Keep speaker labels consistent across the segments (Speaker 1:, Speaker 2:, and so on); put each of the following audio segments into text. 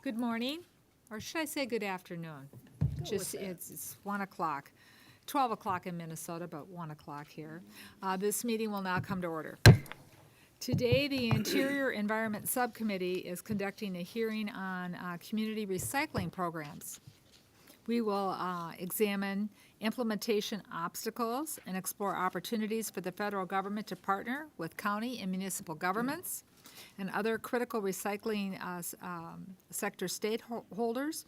Speaker 1: Good morning, or should I say good afternoon? It's 1 o'clock, 12 o'clock in Minnesota, but 1 o'clock here. This meeting will now come to order. Today, the Interior Environment Subcommittee is conducting a hearing on community recycling programs. We will examine implementation obstacles and explore opportunities for the federal government to partner with county and municipal governments and other critical recycling sector stakeholders,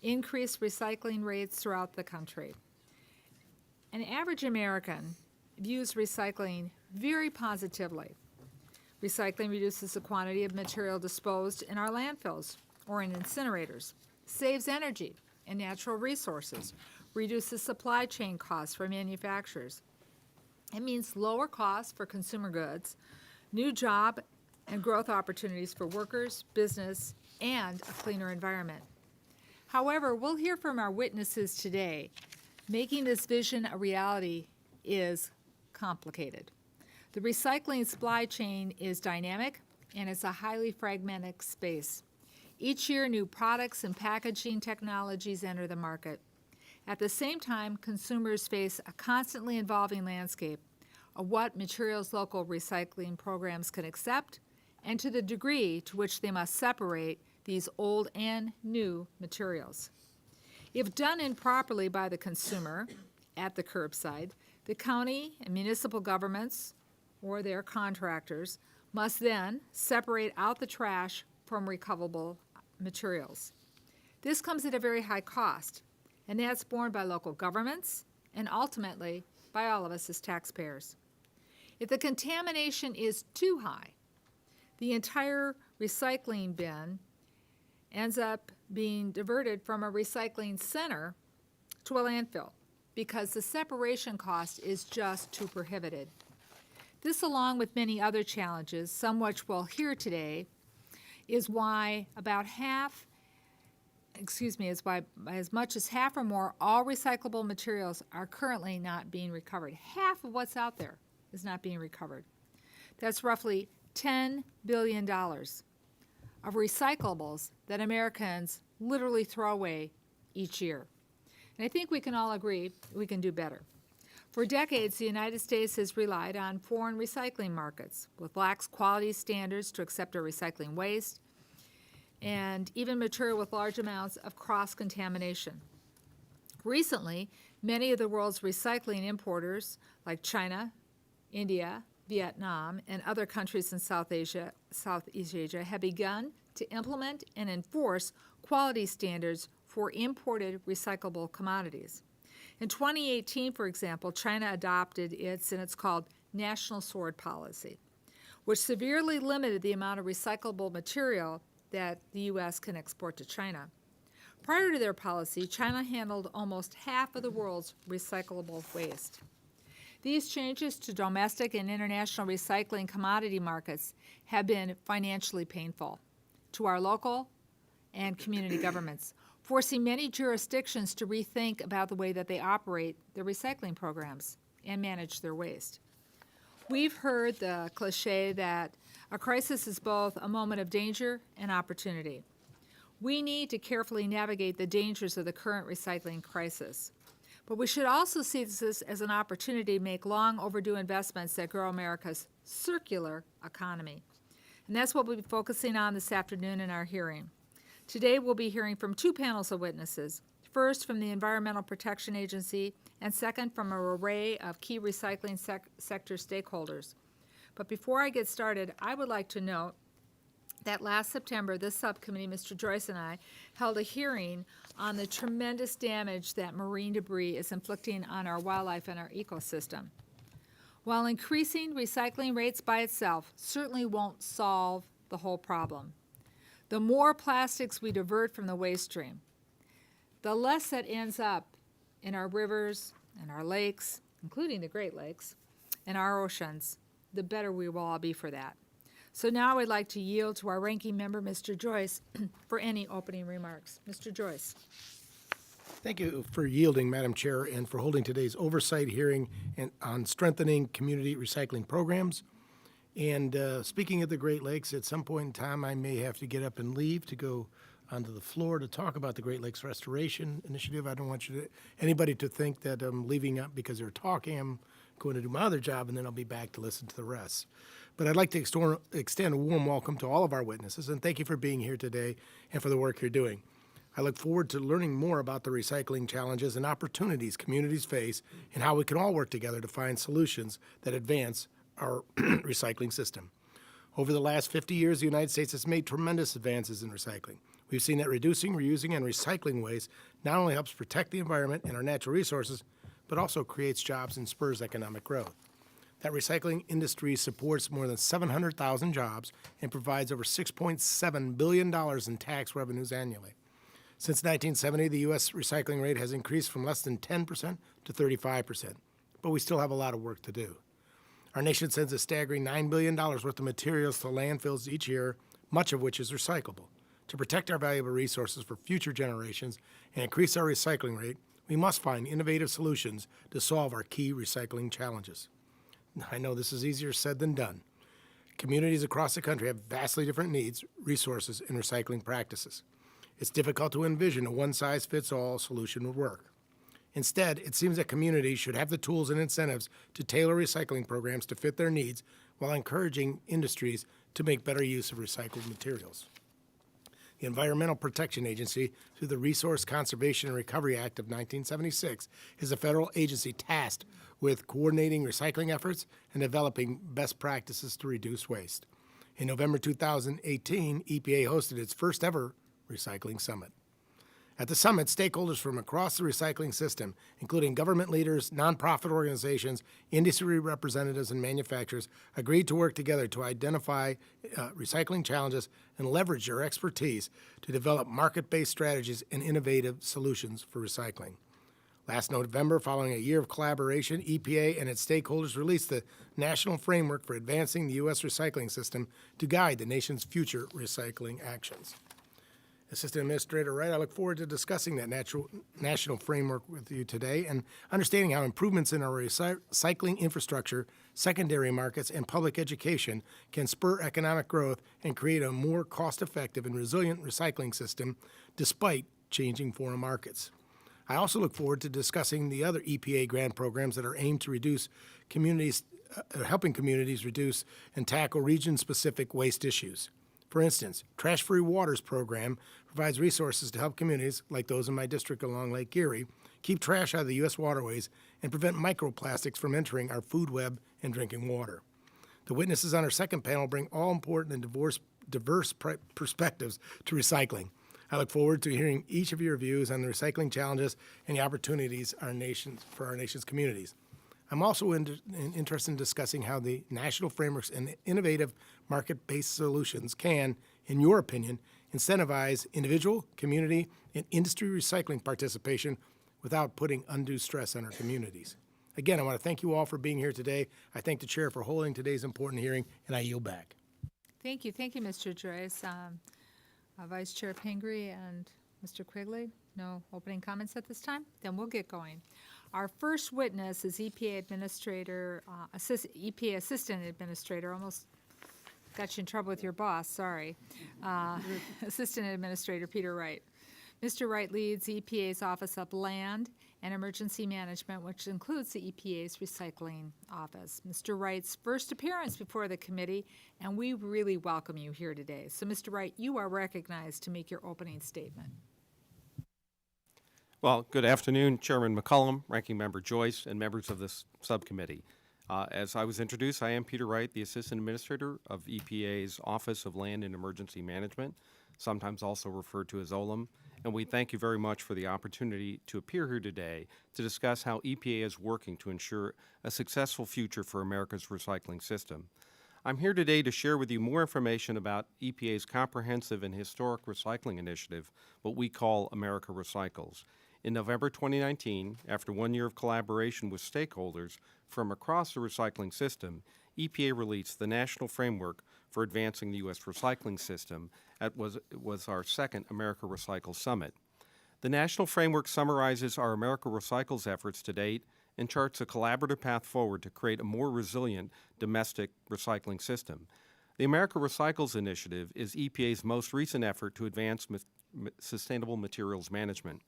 Speaker 1: increase recycling rates throughout the country. An average American views recycling very positively. Recycling reduces the quantity of material disposed in our landfills or in incinerators, saves energy and natural resources, reduces supply chain costs for manufacturers. It means lower costs for consumer goods, new job and growth opportunities for workers, business, and a cleaner environment. However, we'll hear from our witnesses today. Making this vision a reality is complicated. The recycling supply chain is dynamic, and it's a highly fragmented space. Each year, new products and packaging technologies enter the market. At the same time, consumers face a constantly evolving landscape of what materials local recycling programs can accept and to the degree to which they must separate these old and new materials. If done improperly by the consumer at the curbside, the county and municipal governments or their contractors must then separate out the trash from recoverable materials. This comes at a very high cost, and that's borne by local governments and ultimately by all of us as taxpayers. If the contamination is too high, the entire recycling bin ends up being diverted from a recycling center to a landfill because the separation cost is just too prohibitive. This, along with many other challenges, some which we'll hear today, is why as much as half or more all recyclable materials are currently not being recovered. Half of what's out there is not being recovered. That's roughly $10 billion of recyclables that Americans literally throw away each year. And I think we can all agree we can do better. For decades, the United States has relied on foreign recycling markets with lax quality standards to accept our recycling waste and even material with large amounts of cross-contamination. Recently, many of the world's recycling importers, like China, India, Vietnam, and other countries in Southeast Asia, have begun to implement and enforce quality standards for imported recyclable commodities. In 2018, for example, China adopted and it's called National Sword Policy, which severely limited the amount of recyclable material that the U.S. can export to China. Prior to their policy, China handled almost half of the world's recyclable waste. These changes to domestic and international recycling commodity markets have been financially painful to our local and community governments, forcing many jurisdictions to rethink about the way that they operate their recycling programs and manage their waste. We've heard the cliche that a crisis is both a moment of danger and opportunity. We need to carefully navigate the dangers of the current recycling crisis. But we should also see this as an opportunity to make long overdue investments that grow America's circular economy. And that's what we'll be focusing on this afternoon in our hearing. Today we'll be hearing from two panels of witnesses. First, from the Environmental Protection Agency, and second, from an array of key recycling sector stakeholders. But before I get started, I would like to note that last September, this subcommittee, Mr. Joyce and I, held a hearing on the tremendous damage that marine debris is inflicting on our wildlife and our ecosystem. While increasing recycling rates by itself certainly won't solve the whole problem, the more plastics we divert from the waste stream, the less that ends up in our rivers and our lakes, including the Great Lakes, and our oceans, the better we will all be for that. So now I'd like to yield to our ranking member, Mr. Joyce, for any opening remarks. Mr. Joyce.
Speaker 2: Thank you for yielding, Madam Chair, and for holding today's oversight hearing on strengthening community recycling programs. And speaking of the Great Lakes, at some point in time, I may have to get up and leave to go onto the floor to talk about the Great Lakes Restoration Initiative. I don't want anybody to think that I'm leaving up because they're talking. I'm going to do my other job, and then I'll be back to listen to the rest. But I'd like to extend a warm welcome to all of our witnesses, and thank you for being here today and for the work you're doing. I look forward to learning more about the recycling challenges and opportunities communities face and how we can all work together to find solutions that advance our recycling system. Over the last 50 years, the United States has made tremendous advances in recycling. We've seen that reducing, reusing, and recycling waste not only helps protect the environment and our natural resources, but also creates jobs and spurs economic growth. That recycling industry supports more than 700,000 jobs and provides over $6.7 billion in tax revenues annually. Since 1970, the U.S. recycling rate has increased from less than 10% to 35%, but we still have a lot of work to do. Our nation sends a staggering $9 billion worth of materials to landfills each year, much of which is recyclable. To protect our valuable resources for future generations and increase our recycling rate, we must find innovative solutions to solve our key recycling challenges. I know this is easier said than done. Communities across the country have vastly different needs, resources, and recycling practices. It's difficult to envision a one-size-fits-all solution would work. Instead, it seems that communities should have the tools and incentives to tailor recycling programs to fit their needs while encouraging industries to make better use of recycled materials. The Environmental Protection Agency, through the Resource Conservation and Recovery Act of 1976, is a federal agency tasked with coordinating recycling efforts and developing best practices to reduce waste. In November 2018, EPA hosted its first ever Recycling Summit. At the summit, stakeholders from across the recycling system, including government leaders, nonprofit organizations, industry representatives, and manufacturers, agreed to work together to identify recycling challenges and leverage their expertise to develop market-based strategies and innovative solutions for recycling. Last November, following a year of collaboration, EPA and its stakeholders released the National Framework for Advancing the U.S. Recycling System to guide the nation's future recycling actions. Assistant Administrator Wright, I look forward to discussing that national framework with you today and understanding how improvements in our recycling infrastructure, secondary markets, and public education can spur economic growth and create a more cost-effective and resilient recycling system despite changing foreign markets. I also look forward to discussing the other EPA grant programs that are aimed to reduce helping communities reduce and tackle region-specific waste issues. For instance, Trash Free Waters program provides resources to help communities, like those in my district along Lake Erie, keep trash out of the U.S. waterways and prevent microplastics from entering our food web and drinking water. The witnesses on our second panel bring all important and diverse perspectives to recycling. I look forward to hearing each of your views on the recycling challenges and the opportunities for our nation's communities. I'm also interested in discussing how the national frameworks and innovative market-based solutions can, in your opinion, incentivize individual, community, and industry recycling participation without putting undue stress on our communities. Again, I want to thank you all for being here today. I thank the chair for holding today's important hearing, and I yield back.
Speaker 1: Thank you, Mr. Joyce. Vice Chair Pingree and Mr. Quigley, no opening comments at this time? Then we'll get going. Our first witness is EPA Assistant Administrator, almost got you in trouble with your boss, sorry. Assistant Administrator Peter Wright. Mr. Wright leads EPA's Office of Land and Emergency Management, which includes the EPA's Recycling Office. Mr. Wright's first appearance before the committee, and we really welcome you here today. So, Mr. Wright, you are recognized to make your opening statement.
Speaker 3: Well, good afternoon, Chairman McCollum, Ranking Member Joyce, and members of this subcommittee. As I was introduced, I am Peter Wright, the Assistant Administrator of EPA's Office of Land and Emergency Management, sometimes also referred to as OLEM, and we thank you very much for the opportunity to appear here today to discuss how EPA is working to ensure a successful future for America's recycling system. I'm here today to share with you more information about EPA's comprehensive and historic recycling initiative, what we call America Recycles. In November 2019, after 1 year of collaboration with stakeholders from across the recycling system, EPA released the National Framework for Advancing the U.S. Recycling System. That was our second America Recycles Summit. The National Framework summarizes our America Recycles efforts to date and charts a collaborative path forward to create a more resilient domestic recycling system. The America Recycles Initiative is EPA's most recent effort to advance sustainable materials management.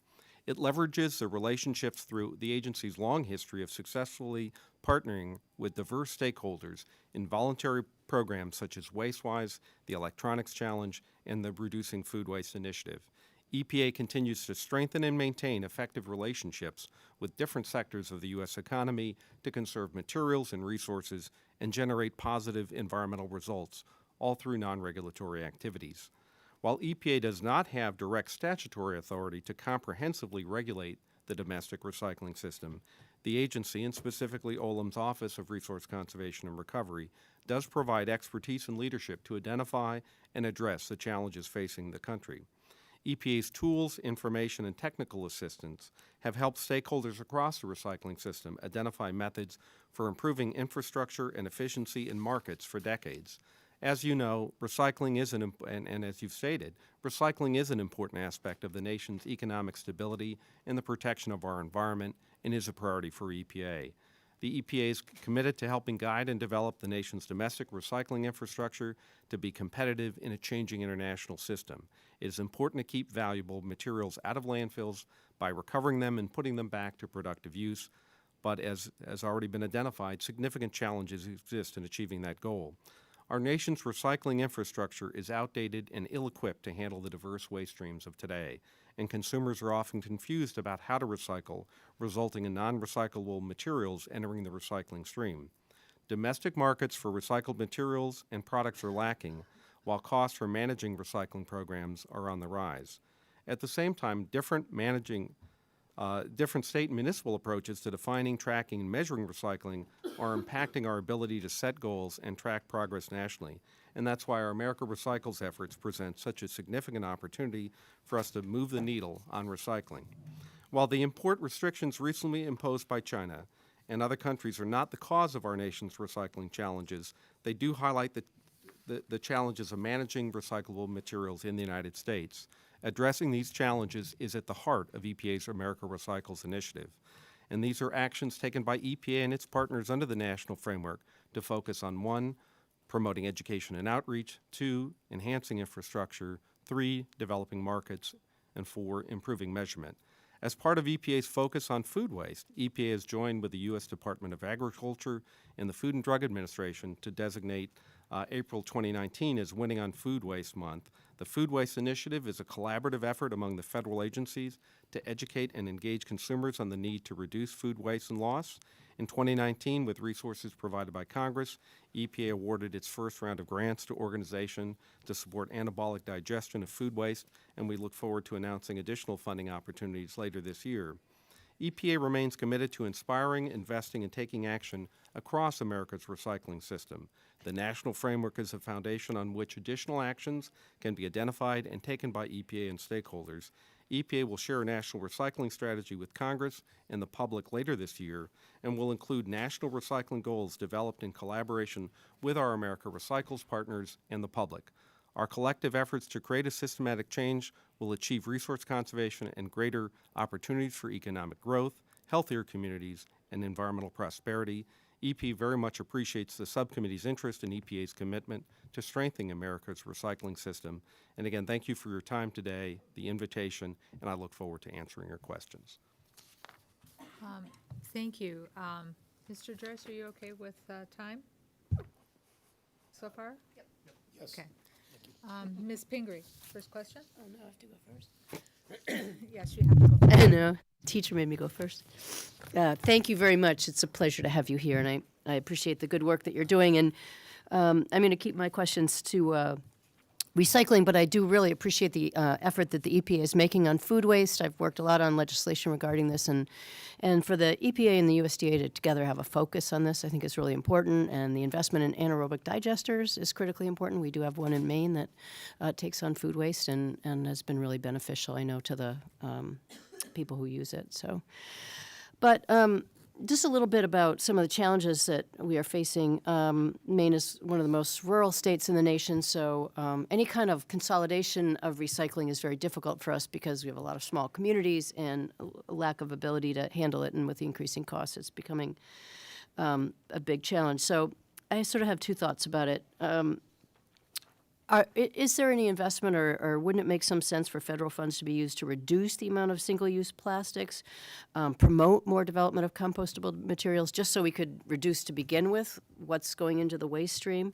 Speaker 3: It leverages the relationships through the agency's long history of successfully partnering with diverse stakeholders in voluntary programs such as WasteWise, the Electronics Challenge, and the Reducing Food Waste Initiative. EPA continues to strengthen and maintain effective relationships with different sectors of the U.S. economy to conserve materials and resources and generate positive environmental results, all through non-regulatory activities. While EPA does not have direct statutory authority to comprehensively regulate the domestic recycling system, the agency, and specifically OLM's Office of Resource Conservation and Recovery, does provide expertise and leadership to identify and address the challenges facing the country. EPA's tools, information, and technical assistance have helped stakeholders across the recycling system identify methods for improving infrastructure and efficiency in markets for decades. As you know, recycling is and as you've stated, recycling is an important aspect of the nation's economic stability and the protection of our environment and is a priority for EPA. The EPA is committed to helping guide and develop the nation's domestic recycling infrastructure to be competitive in a changing international system. It is important to keep valuable materials out of landfills by recovering them and putting them back to productive use, but as has already been identified, significant challenges exist in achieving that goal. Our nation's recycling infrastructure is outdated and ill-equipped to handle the diverse waste streams of today, and consumers are often confused about how to recycle, resulting in non-recyclable materials entering the recycling stream. Domestic markets for recycled materials and products are lacking, while costs for managing recycling programs are on the rise. At the same time, different state and municipal approaches to defining, tracking, and measuring recycling are impacting our ability to set goals and track progress nationally. And that's why our America Recycles efforts present such a significant opportunity for us to move the needle on recycling. While the import restrictions recently imposed by China and other countries are not the cause of our nation's recycling challenges, they do highlight the challenges of managing recyclable materials in the United States. Addressing these challenges is at the heart of EPA's America Recycles initiative. And these are actions taken by EPA and its partners under the national framework to focus on 1, promoting education and outreach, 2, enhancing infrastructure, 3, developing markets, and 4, improving measurement. As part of EPA's focus on food waste, EPA has joined with the U.S. Department of Agriculture and the Food and Drug Administration to designate April 2019 as Winning on Food Waste Month. The Food Waste Initiative is a collaborative effort among the federal agencies to educate and engage consumers on the need to reduce food waste and loss. In 2019, with resources provided by Congress, EPA awarded its first round of grants to organizations to support anabolic digestion of food waste, and we look forward to announcing additional funding opportunities later this year. EPA remains committed to inspiring, investing, and taking action across America's recycling system. The national framework is a foundation on which additional actions can be identified and taken by EPA and stakeholders. EPA will share a national recycling strategy with Congress and the public later this year and will include national recycling goals developed in collaboration with our America Recycles partners and the public. Our collective efforts to create a systematic change will achieve resource conservation and greater opportunities for economic growth, healthier communities, and environmental prosperity. EP very much appreciates the subcommittee's interest in EPA's commitment to strengthening America's recycling system. And again, thank you for your time today, the invitation, and I look forward to answering your questions.
Speaker 1: Thank you. Mr. Joyce, are you okay with time so far?
Speaker 4: Yep.
Speaker 2: Yes.
Speaker 1: Okay. Ms. Pingree, first question?
Speaker 4: Oh, no, I have to go first.
Speaker 1: Yes, you have to go first.
Speaker 4: No, teacher made me go first. Thank you very much. It's a pleasure to have you here, and I appreciate the good work that you're doing. And I'm going to keep my questions to recycling, but I do really appreciate the effort that the EPA is making on food waste. I've worked a lot on legislation regarding this, and for the EPA and the USDA to together have a focus on this, I think is really important. And the investment in anaerobic digesters is critically important. We do have one in Maine that takes on food waste and has been really beneficial, I know, to the people who use it. So, but just a little bit about some of the challenges that we are facing. Maine is one of the most rural states in the nation, so any kind of consolidation of recycling is very difficult for us because we have a lot of small communities and a lack of ability to handle it, and with the increasing costs, it's becoming a big challenge. So I sort of have two thoughts about it. Is there any investment, or wouldn't it make some sense for federal funds to be used to reduce the amount of single-use plastics, promote more development of compostable materials, just so we could reduce to begin with what's going into the waste stream?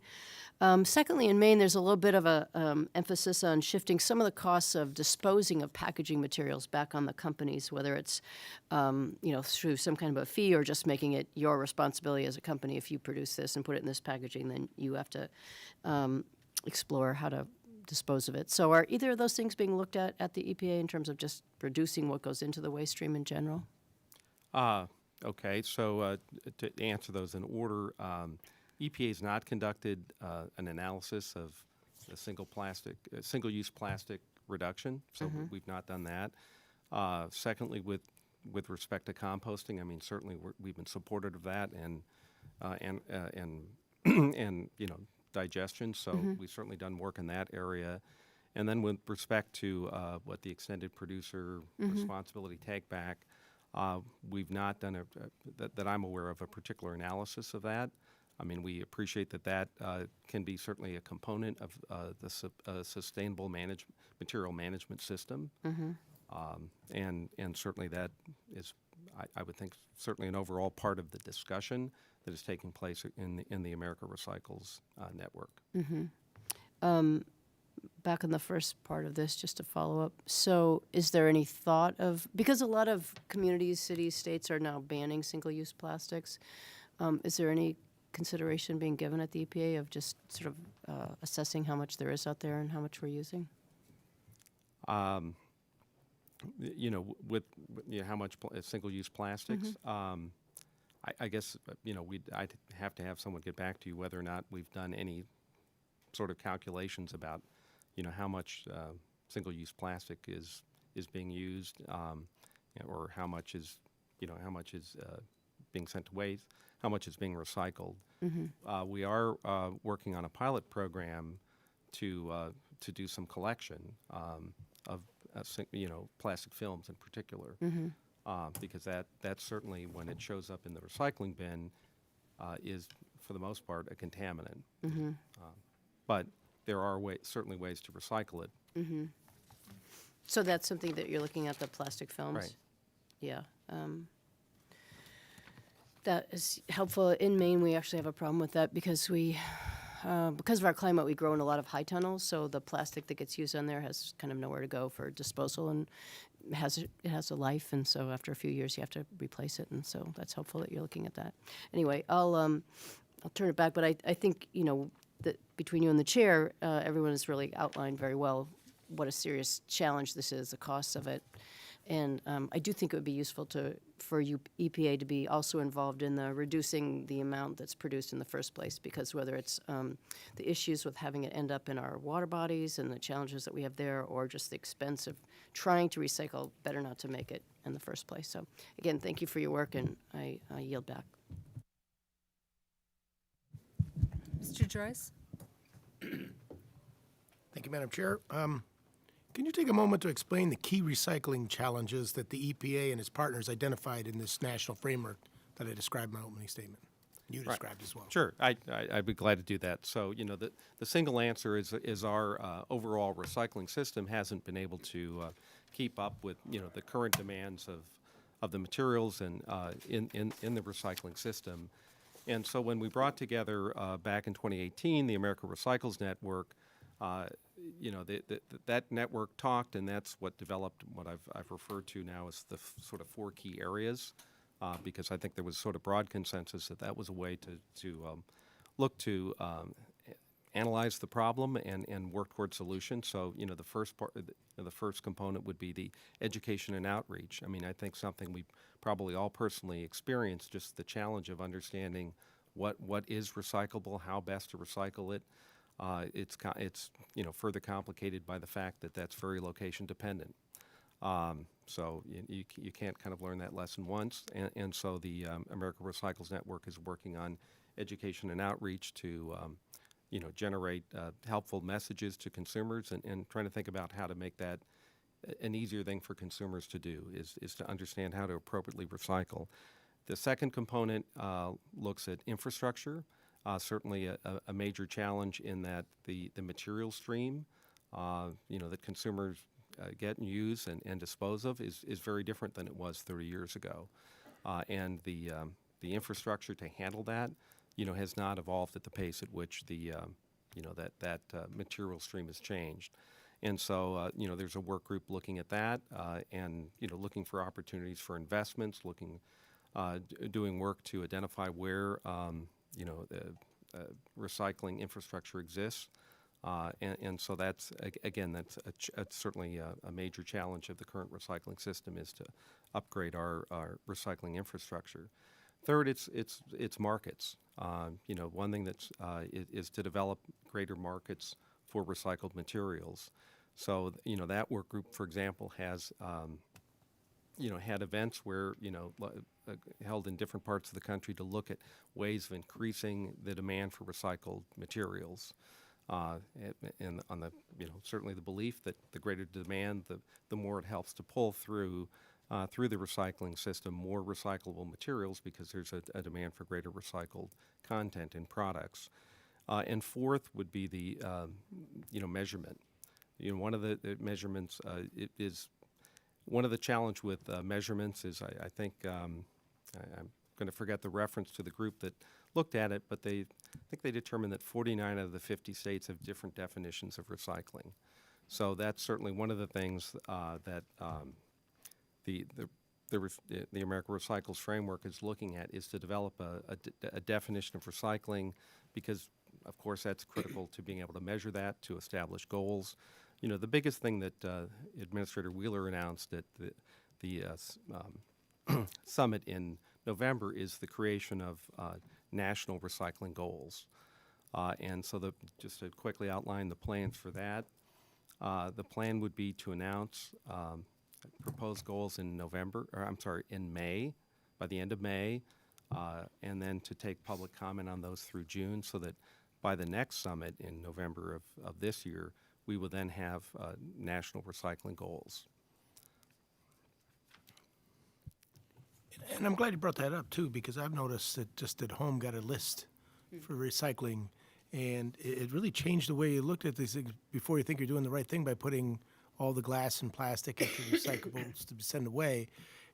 Speaker 4: Secondly, in Maine, there's a little bit of a emphasis on shifting some of the costs of disposing of packaging materials back on the companies, whether it's through some kind of a fee or just making it your responsibility as a company. If you produce this and put it in this packaging, then you have to explore how to dispose of it. So are either of those things being looked at the EPA in terms of just reducing what goes into the waste stream in general?
Speaker 3: Okay, so to answer those in order, EPA has not conducted an analysis of the single-use plastic reduction, so we've not done that. Secondly, with respect to composting, I mean, certainly we've been supportive of that and digestion. So we've certainly done work in that area. And then with respect to what the extended producer responsibility take back, we've not done that I'm aware of a particular analysis of that. I mean, we appreciate that can be certainly a component of the sustainable material management system. And certainly that is, I would think, certainly an overall part of the discussion that is taking place in the America Recycles network.
Speaker 4: Back on the first part of this, just to follow up. So is there any thought of, because a lot of communities, cities, states are now banning single-use plastics, is there any consideration being given at the EPA of just sort of assessing how much there is out there and how much we're using?
Speaker 3: With how much single-use plastics, I guess I'd have to have someone get back to you whether or not we've done any sort of calculations about how much single-use plastic is being used, or how much is being sent to waste, how much is being recycled. We are working on a pilot program to do some collection of plastic films in particular, because that's certainly, when it shows up in the recycling bin, is for the most part a contaminant. But there are certainly ways to recycle it.
Speaker 4: So that's something that you're looking at, the plastic films?
Speaker 3: Right.
Speaker 4: Yeah. That is helpful. In Maine, we actually have a problem with that because because of our climate, we grow in a lot of high tunnels, so the plastic that gets used on there has kind of nowhere to go for disposal, and it has a life, and so after a few years you have to replace it, and so that's helpful that you're looking at that. Anyway, I'll turn it back, but I think that between you and the chair, everyone has really outlined very well what a serious challenge this is, the costs of it. And I do think it would be useful for EPA to be also involved in the reducing the amount that's produced in the first place, because whether it's the issues with having it end up in our water bodies and the challenges that we have there, or just the expense of trying to recycle, better not to make it in the first place. So again, thank you for your work, and I yield back.
Speaker 1: Mr. Joyce?
Speaker 2: Thank you, Madam Chair. Can you take a moment to explain the key recycling challenges that the EPA and its partners identified in this national framework that I described in my opening statement? You described as well.
Speaker 3: Sure, I'd be glad to do that. So, the single answer is our overall recycling system hasn't been able to keep up with the current demands of the materials and in the recycling system. And so when we brought together back in 2018 the America Recycles Network, that network talked, and that's what developed what I've referred to now as the sort of 4 key areas, because I think there was sort of broad consensus that was a way to look to analyze the problem and work toward solutions. So the first part, the first component would be the education and outreach. I mean, I think something we probably all personally experienced, just the challenge of understanding what is recyclable, how best to recycle it. It's further complicated by the fact that that's very location dependent. So you can't kind of learn that lesson once. And so the America Recycles Network is working on education and outreach to generate helpful messages to consumers, and trying to think about how to make that an easier thing for consumers to do, is to understand how to appropriately recycle. The second component looks at infrastructure. certainly a major challenge in that the material stream, that consumers get and use and dispose of is very different than it was 30 years ago. And the infrastructure to handle that, has not evolved at the pace at which that material stream has changed. And so, there's a work group looking at that and, looking for opportunities for investments, doing work to identify where, recycling infrastructure exists. And so that's, again, that's certainly a major challenge of the current recycling system is to upgrade our recycling infrastructure. Third, it's markets. One thing that's is to develop greater markets for recycled materials. So, that work group, for example, has, had events where, held in different parts of the country to look at ways of increasing the demand for recycled materials. And on the, certainly the belief that the greater demand, the more it helps to pull through the recycling system more recyclable materials because there's a demand for greater recycled content in products. And fourth would be the, measurement. One of the measurements is one of the challenge with measurements is I think I'm going to forget the reference to the group that looked at it, but I think they determined that 49 out of the 50 states have different definitions of recycling. So that's certainly one of the things that the America Recycles framework is looking at is to develop a definition of recycling because, of course, that's critical to being able to measure that, to establish goals. The biggest thing that Administrator Wheeler announced at the summit in November is the creation of national recycling goals. And so just to quickly outline the plans for that, the plan would be to announce proposed goals in May, by the end of May, and then to take public comment on those through June so that by the next summit in November of this year, we will then have national recycling goals.
Speaker 2: And I'm glad you brought that up too, because I've noticed that just at home got a list for recycling, and it really changed the way you looked at these things before you think you're doing the right thing by putting all the glass and plastic into recyclables to be sent away.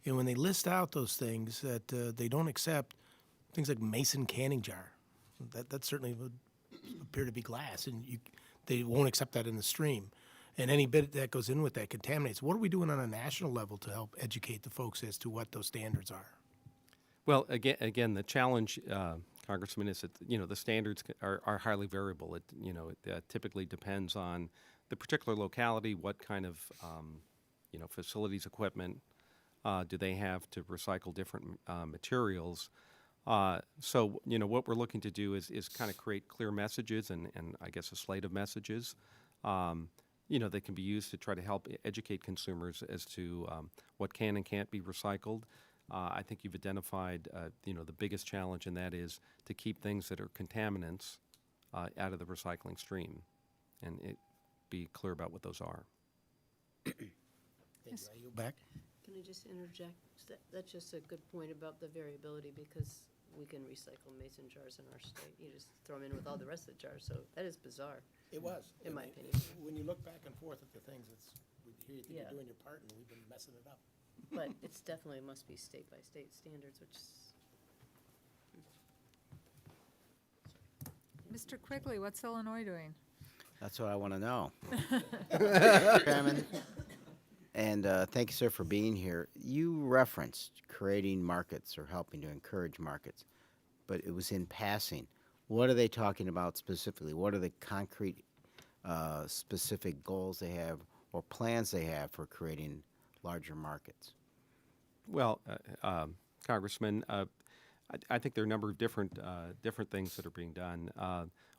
Speaker 2: And when they list out those things that they don't accept, things like Mason canning jar, that certainly would appear to be glass, and they won't accept that in the stream. And any bit that goes in with that contaminates. What are we doing on a national level to help educate the folks as to what those standards are?
Speaker 3: Well, again, the challenge, Congressman, is that the standards are highly variable. It typically depends on the particular locality, what kind of facilities, equipment do they have to recycle different materials. So what we're looking to do is kind of create clear messages and I guess a slate of messages. That can be used to try to help educate consumers as to what can and can't be recycled. I think you've identified, the biggest challenge, and that is to keep things that are contaminants out of the recycling stream, and be clear about what those are.
Speaker 2: Thank you. I yield back.
Speaker 4: Can I just interject? That's just a good point about the variability because we can recycle mason jars in our state. You just throw them in with all the rest of the jars, so that is bizarre.
Speaker 2: It was.
Speaker 4: In my opinion.
Speaker 2: When you look back and forth at the things, we hear you think
Speaker 4: Yeah.
Speaker 2: you're doing your part, and we've been messing it up.
Speaker 4: But it's definitely must be state-by-state standards, which is...
Speaker 1: Mr. Quigley, what's Illinois doing?
Speaker 5: That's what I want to know. Chairman, and thank you, sir, for being here. You referenced creating markets or helping to encourage markets, but it was in passing. What are they talking about specifically? What are the concrete, specific goals they have or plans they have for creating larger markets?
Speaker 3: Well, Congressman, I think there are a number of different things that are being done.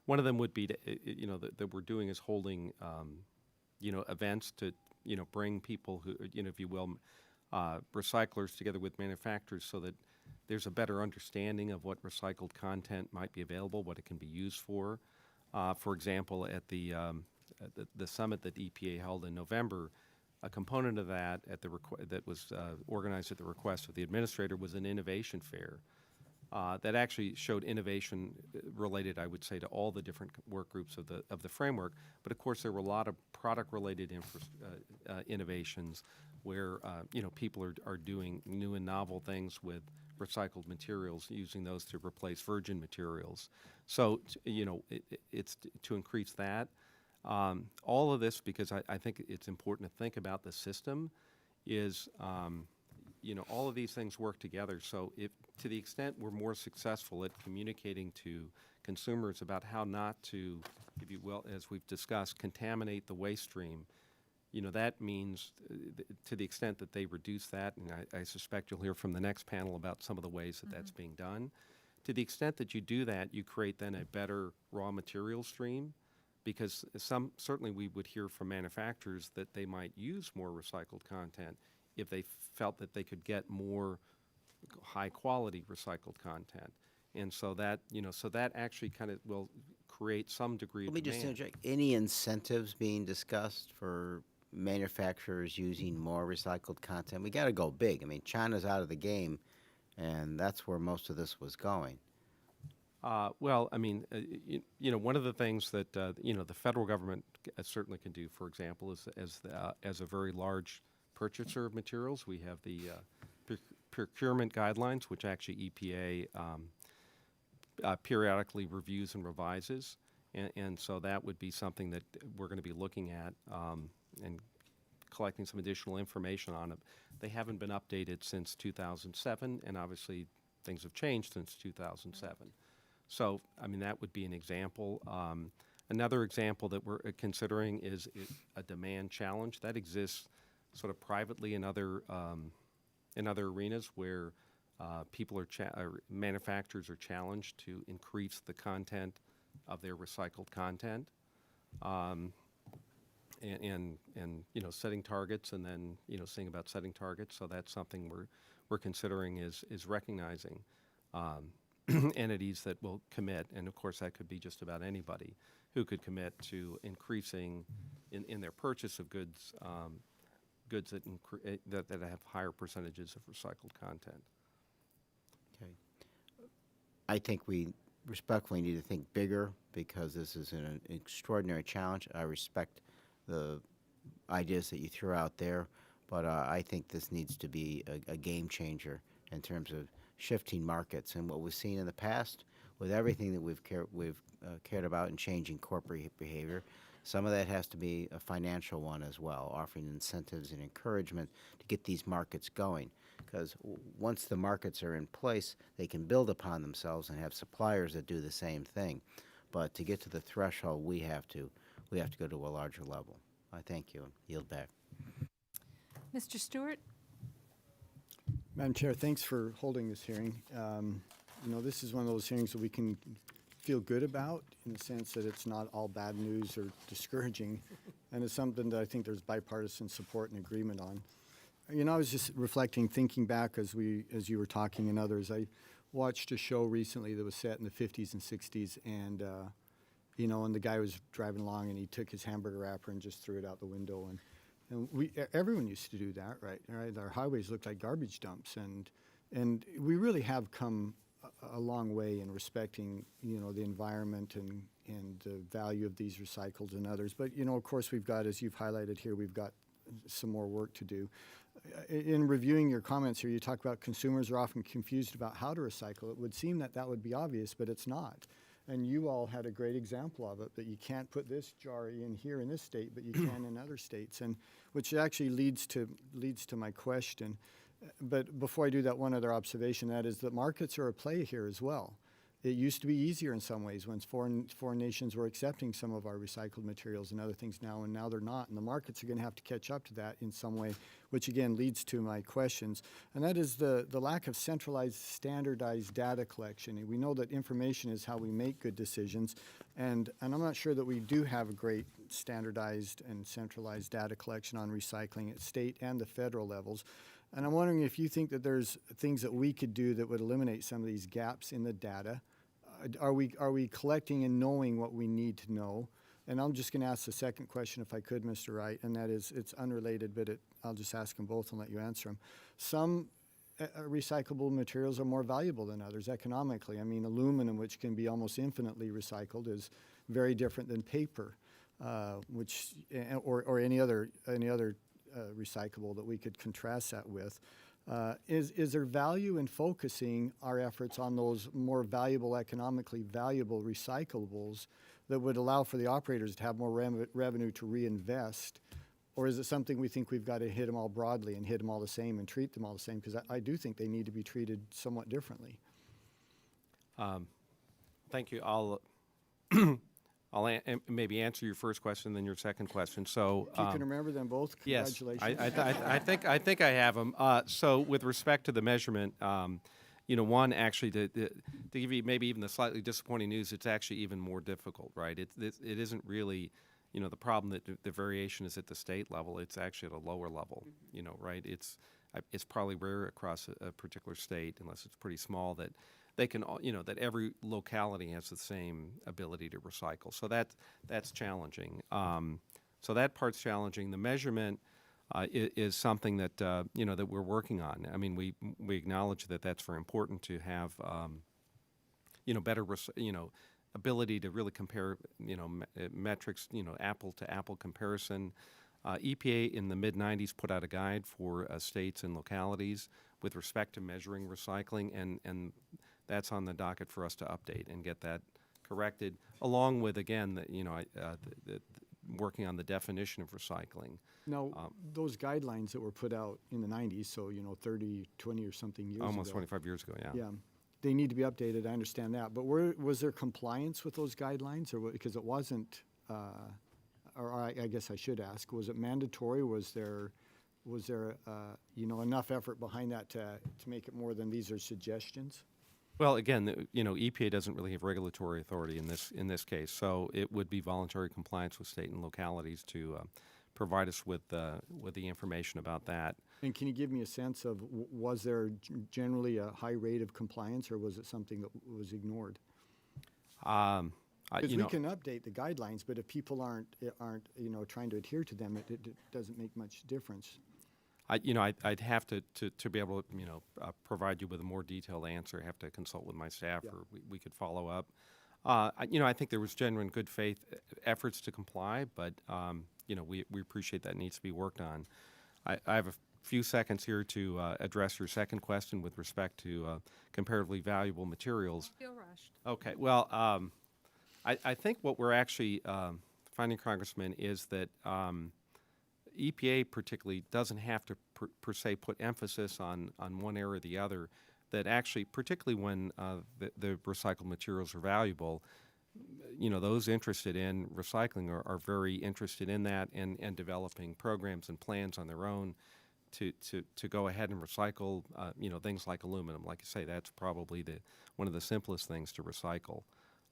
Speaker 3: One of them would be that we're doing is holding events to bring people who if you will recyclers together with manufacturers so that there's a better understanding of what recycled content might be available, what it can be used for. For example, at the summit that EPA held in November, a component of that that was organized at the request of the administrator was an innovation fair that actually showed innovation related, I would say, to all the different work groups of the framework. But of course, there were a lot of product-related innovations where people are doing new and novel things with recycled materials, using those to replace virgin materials. So it's to increase that. All of this, because I think it's important to think about the system, is all of these things work together. So if, to the extent we're more successful at communicating to consumers about how not to, if you will, as we've discussed, contaminate the waste stream, that means to the extent that they reduce that, and I suspect you'll hear from the next panel about some of the ways that that's being done. To the extent that you do that, you create then a better raw material stream, because certainly we would hear from manufacturers that they might use more recycled content if they felt that they could get more high quality recycled content. And so that, so that actually kind of will create some degree of
Speaker 5: Let me just
Speaker 3: demand.
Speaker 5: interject. Any incentives being discussed for manufacturers using more recycled content? We got to go big. I mean, China's out of the game, and that's where most of this was going.
Speaker 3: Well, I mean, one of the things that the federal government certainly can do, for example, is as a very large purchaser of materials, we have the procurement guidelines, which actually EPA periodically reviews and revises, and so that would be something that we're going to be looking at and collecting some additional information on it. They haven't been updated since 2007, and obviously things have changed since 2007. So, I mean, that would be an example. Another example that we're considering is a demand challenge that exists sort of privately in other arenas where people are manufacturers are challenged to increase the content of their recycled content, and setting targets, and then seeing about setting targets. So that's something we're considering is recognizing entities that will commit, and of course that could be just about anybody who could commit to increasing in their purchase of goods that have higher percentages of recycled content.
Speaker 5: Okay. I think we respectfully need to think bigger because this is an extraordinary challenge. I respect the ideas that you threw out there, but I think this needs to be a game changer in terms of shifting markets. And what we've seen in the past with everything that we've cared about in changing corporate behavior, some of that has to be a financial one as well, offering incentives and encouragement to get these markets going. Because once the markets are in place, they can build upon themselves and have suppliers that do the same thing. But to get to the threshold, we have to go to a larger level. I thank you. Yield back.
Speaker 1: Mr. Stewart?
Speaker 6: Madam Chair, thanks for holding this hearing. This is one of those hearings that we can feel good about in the sense that it's not all bad news or discouraging, and it's something that I think there's bipartisan support and agreement on. I was just reflecting, thinking back as you were talking and others. I watched a show recently that was set in the 50s and 60s, and and the guy was driving along and he took his hamburger wrapper and just threw it out the window, and everyone used to do that, right? Our highways looked like garbage dumps, and we really have come a long way in respecting, the environment and the value of these recycles and others. But, of course, we've got, as you've highlighted here, we've got some more work to do. In reviewing your comments here, you talk about consumers are often confused about how to recycle. It would seem that would be obvious, but it's not. And you all had a great example of it, that you can't put this jar in here in this state, but you can in other states, and which actually leads to my question. But before I do that, one other observation, that is that markets are at play here as well. It used to be easier in some ways when foreign nations were accepting some of our recycled materials and other things now, and now they're not. And the markets are going to have to catch up to that in some way, which again leads to my questions. And that is the lack of centralized, standardized data collection. And we know that information is how we make good decisions, and I'm not sure that we do have a great standardized and centralized data collection on recycling at state and the federal levels. And I'm wondering if you think that there's things that we could do that would eliminate some of these gaps in the data. Are we collecting and knowing what we need to know? And I'm just going to ask the second question, if I could, Mr. Wright, and that is, it's unrelated, but I'll just ask them both and let you answer them. Some recyclable materials are more valuable than others economically. I mean, aluminum, which can be almost infinitely recycled, is very different than paper, or any other recyclable that we could contrast that with. Is there value in focusing our efforts on those more valuable, economically valuable recyclables that would allow for the operators to have more revenue to reinvest? Or is it something we think we've got to hit them all broadly and hit them all the same and treat them all the same? Because I do think they need to be treated somewhat differently.
Speaker 3: Thank you. I'll maybe answer your first question, then your second question. So,
Speaker 6: If you can remember them both,
Speaker 3: yes,
Speaker 6: congratulations.
Speaker 3: I think I have them. So, with respect to the measurement, one actually to give you maybe even the slightly disappointing news, it's actually even more difficult, right? It isn't really, the problem that the variation is at the state level. It's actually at a lower level, right? It's probably rare across a particular state, unless it's pretty small, that they can, that every locality has the same ability to recycle. So that's challenging. So that part's challenging. The measurement is something that that we're working on. I mean, we acknowledge that that's very important to have better ability to really compare metrics, apple to apple comparison. EPA in the mid-'90s put out a guide for states and localities with respect to measuring recycling, and that's on the docket for us to update and get that corrected, along with, again, working on the definition of recycling.
Speaker 6: Now, those guidelines that were put out in the 90s, so, 30, 20 or something years
Speaker 3: Almost
Speaker 6: ago.
Speaker 3: 25 years ago, yeah.
Speaker 6: Yeah, they need to be updated, I understand that. But was there compliance with those guidelines? Or because it wasn't, I guess I should ask, was it mandatory? Was there enough effort behind that to make it more than these are suggestions?
Speaker 3: Well, again, EPA doesn't really have regulatory authority in this case, so it would be voluntary compliance with state and localities to provide us with the information about that.
Speaker 6: And can you give me a sense of, was there generally a high rate of compliance, or was it something that was ignored? Because we can update the guidelines, but if people aren't trying to adhere to them, it doesn't make much difference.
Speaker 3: I'd have to be able to, provide you with a more detailed answer. I have to consult with my staff,
Speaker 6: Yeah.
Speaker 3: or we could follow up. I think there was genuine good faith efforts to comply, but, we appreciate that needs to be worked on. I have a few seconds here to address your second question with respect to comparatively valuable materials.
Speaker 1: Feel rushed.
Speaker 3: Okay, well, I think what we're actually finding, Congressman, is that EPA particularly doesn't have to per se put emphasis on one area or the other, that actually, particularly when the recycled materials are valuable, those interested in recycling are very interested in that and developing programs and plans on their own to go ahead and recycle, things like aluminum. Like I say, that's probably one of the simplest things to recycle.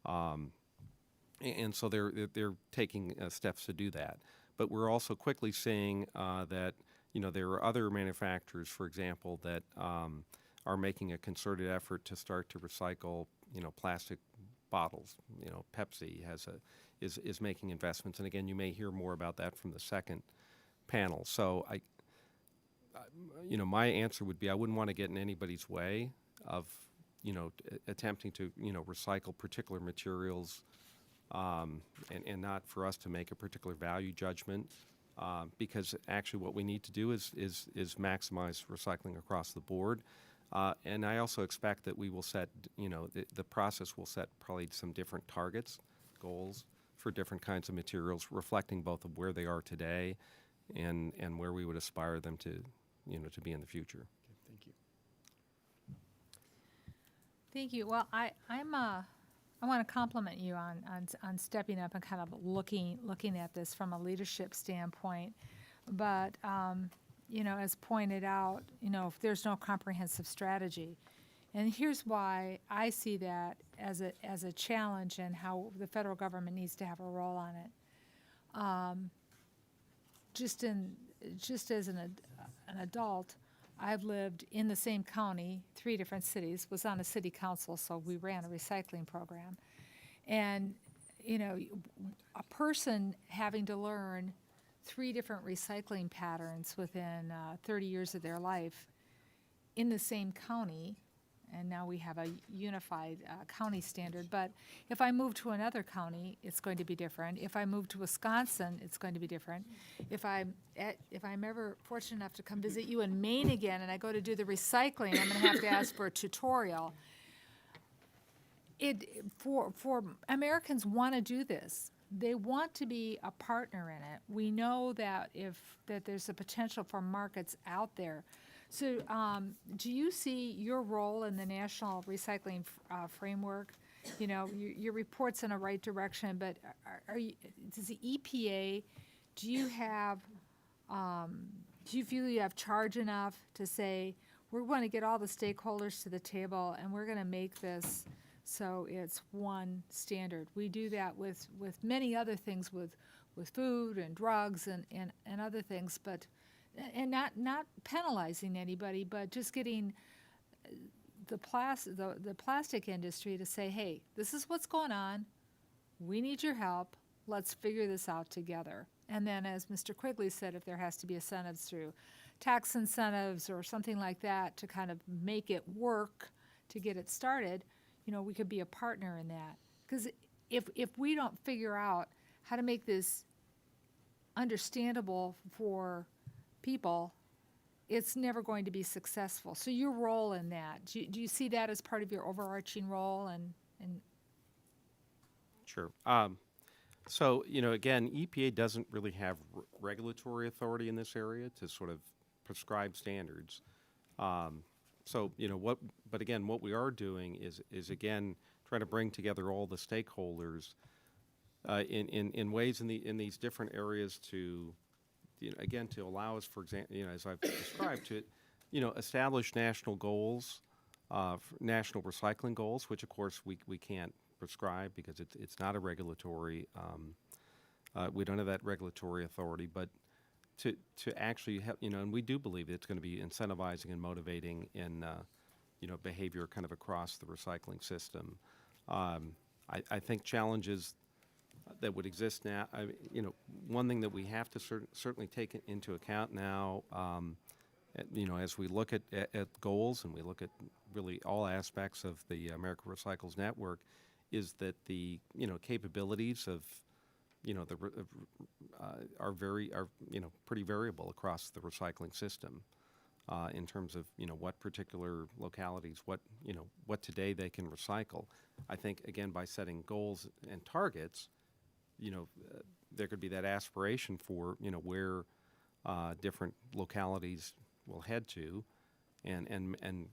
Speaker 3: And so they're taking steps to do that. But we're also quickly seeing that there are other manufacturers, for example, that are making a concerted effort to start to recycle plastic bottles. Pepsi is making investments, and again, you may hear more about that from the second panel. So my answer would be I wouldn't want to get in anybody's way of attempting to recycle particular materials. And not for us to make a particular value judgment, because actually what we need to do is maximize recycling across the board. And I also expect that we will set, the process will set probably some different targets, goals for different kinds of materials, reflecting both of where they are today and where we would aspire them to, to be in the future.
Speaker 6: Okay, thank you.
Speaker 1: Thank you. Well, I want to compliment you on stepping up and kind of looking at this from a leadership standpoint. But, as pointed out, if there's no comprehensive strategy. And here's why I see that as a challenge and how the federal government needs to have a role on it. Just as an adult, I've lived in the same county, 3 different cities, was on a city council, so we ran a recycling program. And, a person having to learn 3 different recycling patterns within 30 years of their life in the same county, and now we have a unified county standard, but if I move to another county, it's going to be different. If I move to Wisconsin, it's going to be different. If I'm ever fortunate enough to come visit you in Maine again and I go to do the recycling, I'm gonna have to ask for a tutorial. For Americans want to do this. They want to be a partner in it. We know that that there's a potential for markets out there. So, do you see your role in the national recycling framework? You know, your report's in the right direction, but does the EPA? Do you feel you have charge enough to say we're going to get all the stakeholders to the table and we're going to make this so it's one standard? We do that with many other things, with food and drugs and other things, but and not penalizing anybody, but just getting the plastic industry to say, hey, this is what's going on. We need your help. Let's figure this out together. And then, as Mr. Quigley said, if there has to be incentives through tax incentives or something like that to kind of make it work to get it started, you know, we could be a partner in that. Because if we don't figure out how to make this understandable for people, it's never going to be successful. So your role in that, do you see that as part of your overarching role? And
Speaker 3: Sure. So, you know, again, EPA doesn't really have regulatory authority in this area to sort of prescribe standards. So, you know, but again, what we are doing is again, trying to bring together all the stakeholders in ways in these different areas to, you know, again, to allow us, for example, you know, as I've described, to, you know, establish national goals, national recycling goals, which of course we can't prescribe because it's not a regulatory, we don't have that regulatory authority, but to actually have, you know, and we do believe it's going to be incentivizing and motivating in, you know, behavior kind of across the recycling system. I think challenges that would exist now, you know, one thing that we have to certainly take into account now, you know, as we look at goals and we look at really all aspects of the America Recycles network, is that the, you know, capabilities of, you know, are you know, pretty variable across the recycling system in terms of, you know, what particular localities, you know, what today they can recycle. I think, again, by setting goals and targets, you know, there could be that aspiration for, you know, where different localities will head to, and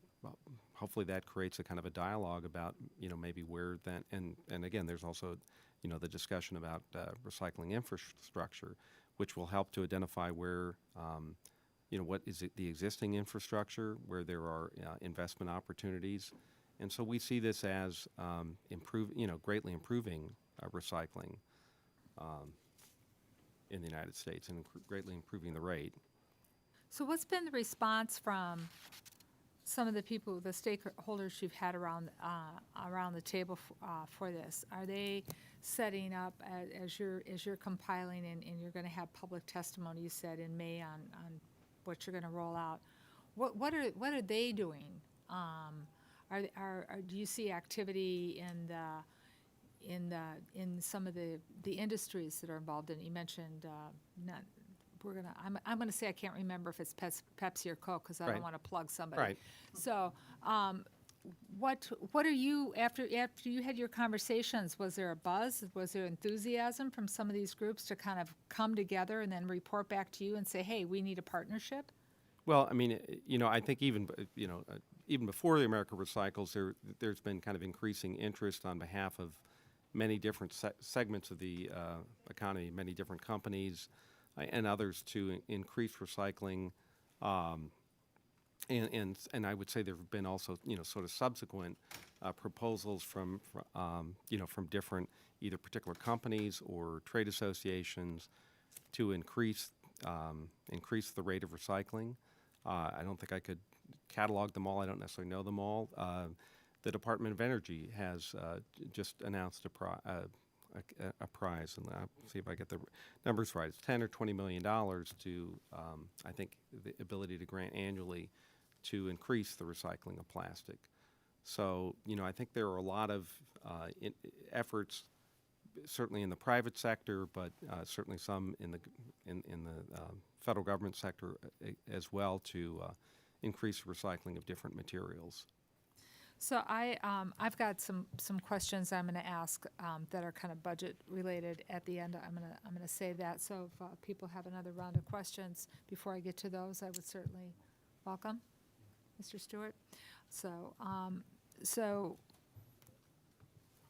Speaker 3: hopefully that creates a kind of a dialogue about, you know, maybe where that, and again, there's also, you know, the discussion about recycling infrastructure, which will help to identify where, you know, what is the existing infrastructure, where there are investment opportunities, and so we see this as greatly improving recycling in the United States and greatly improving the rate.
Speaker 1: so what's been the response from some of the people, the stakeholders you've had around the table for this? Are they setting up as you're compiling and you're going to have public testimony? You said in May on what you're going to roll out. What are they doing? Do you see activity in some of the industries that are involved in it? You mentioned I'm gonna say I can't remember if it's Pepsi or Coke because I
Speaker 3: Right.
Speaker 1: don't want to plug somebody.
Speaker 3: Right.
Speaker 1: So, what are you after you had your conversations? Was there a buzz? Was there enthusiasm from some of these groups to kind of come together and then report back to you and say, hey, we need a partnership?
Speaker 3: Well, I mean, you know, I think even before the America Recycles, there's been kind of increasing interest on behalf of many different segments of the economy, many different companies and others to increase recycling. And I would say there have been also, you know, sort of subsequent proposals from different either particular companies or trade associations to increase the rate of recycling. I don't think I could catalog them all. I don't necessarily know them all. The Department of Energy has just announced a prize, and I'll see if I get the numbers right. It's $10 or $20 million to, I think, the ability to grant annually to increase the recycling of plastic. So, I think there are a lot of efforts, certainly in the private sector, but certainly some in the federal government sector as well, to increase recycling of different materials.
Speaker 1: So I've got some questions I'm going to ask that are kind of budget related at the end. I'm going to say that. So if people have another round of questions before I get to those, I would certainly welcome, Mr. Stewart. So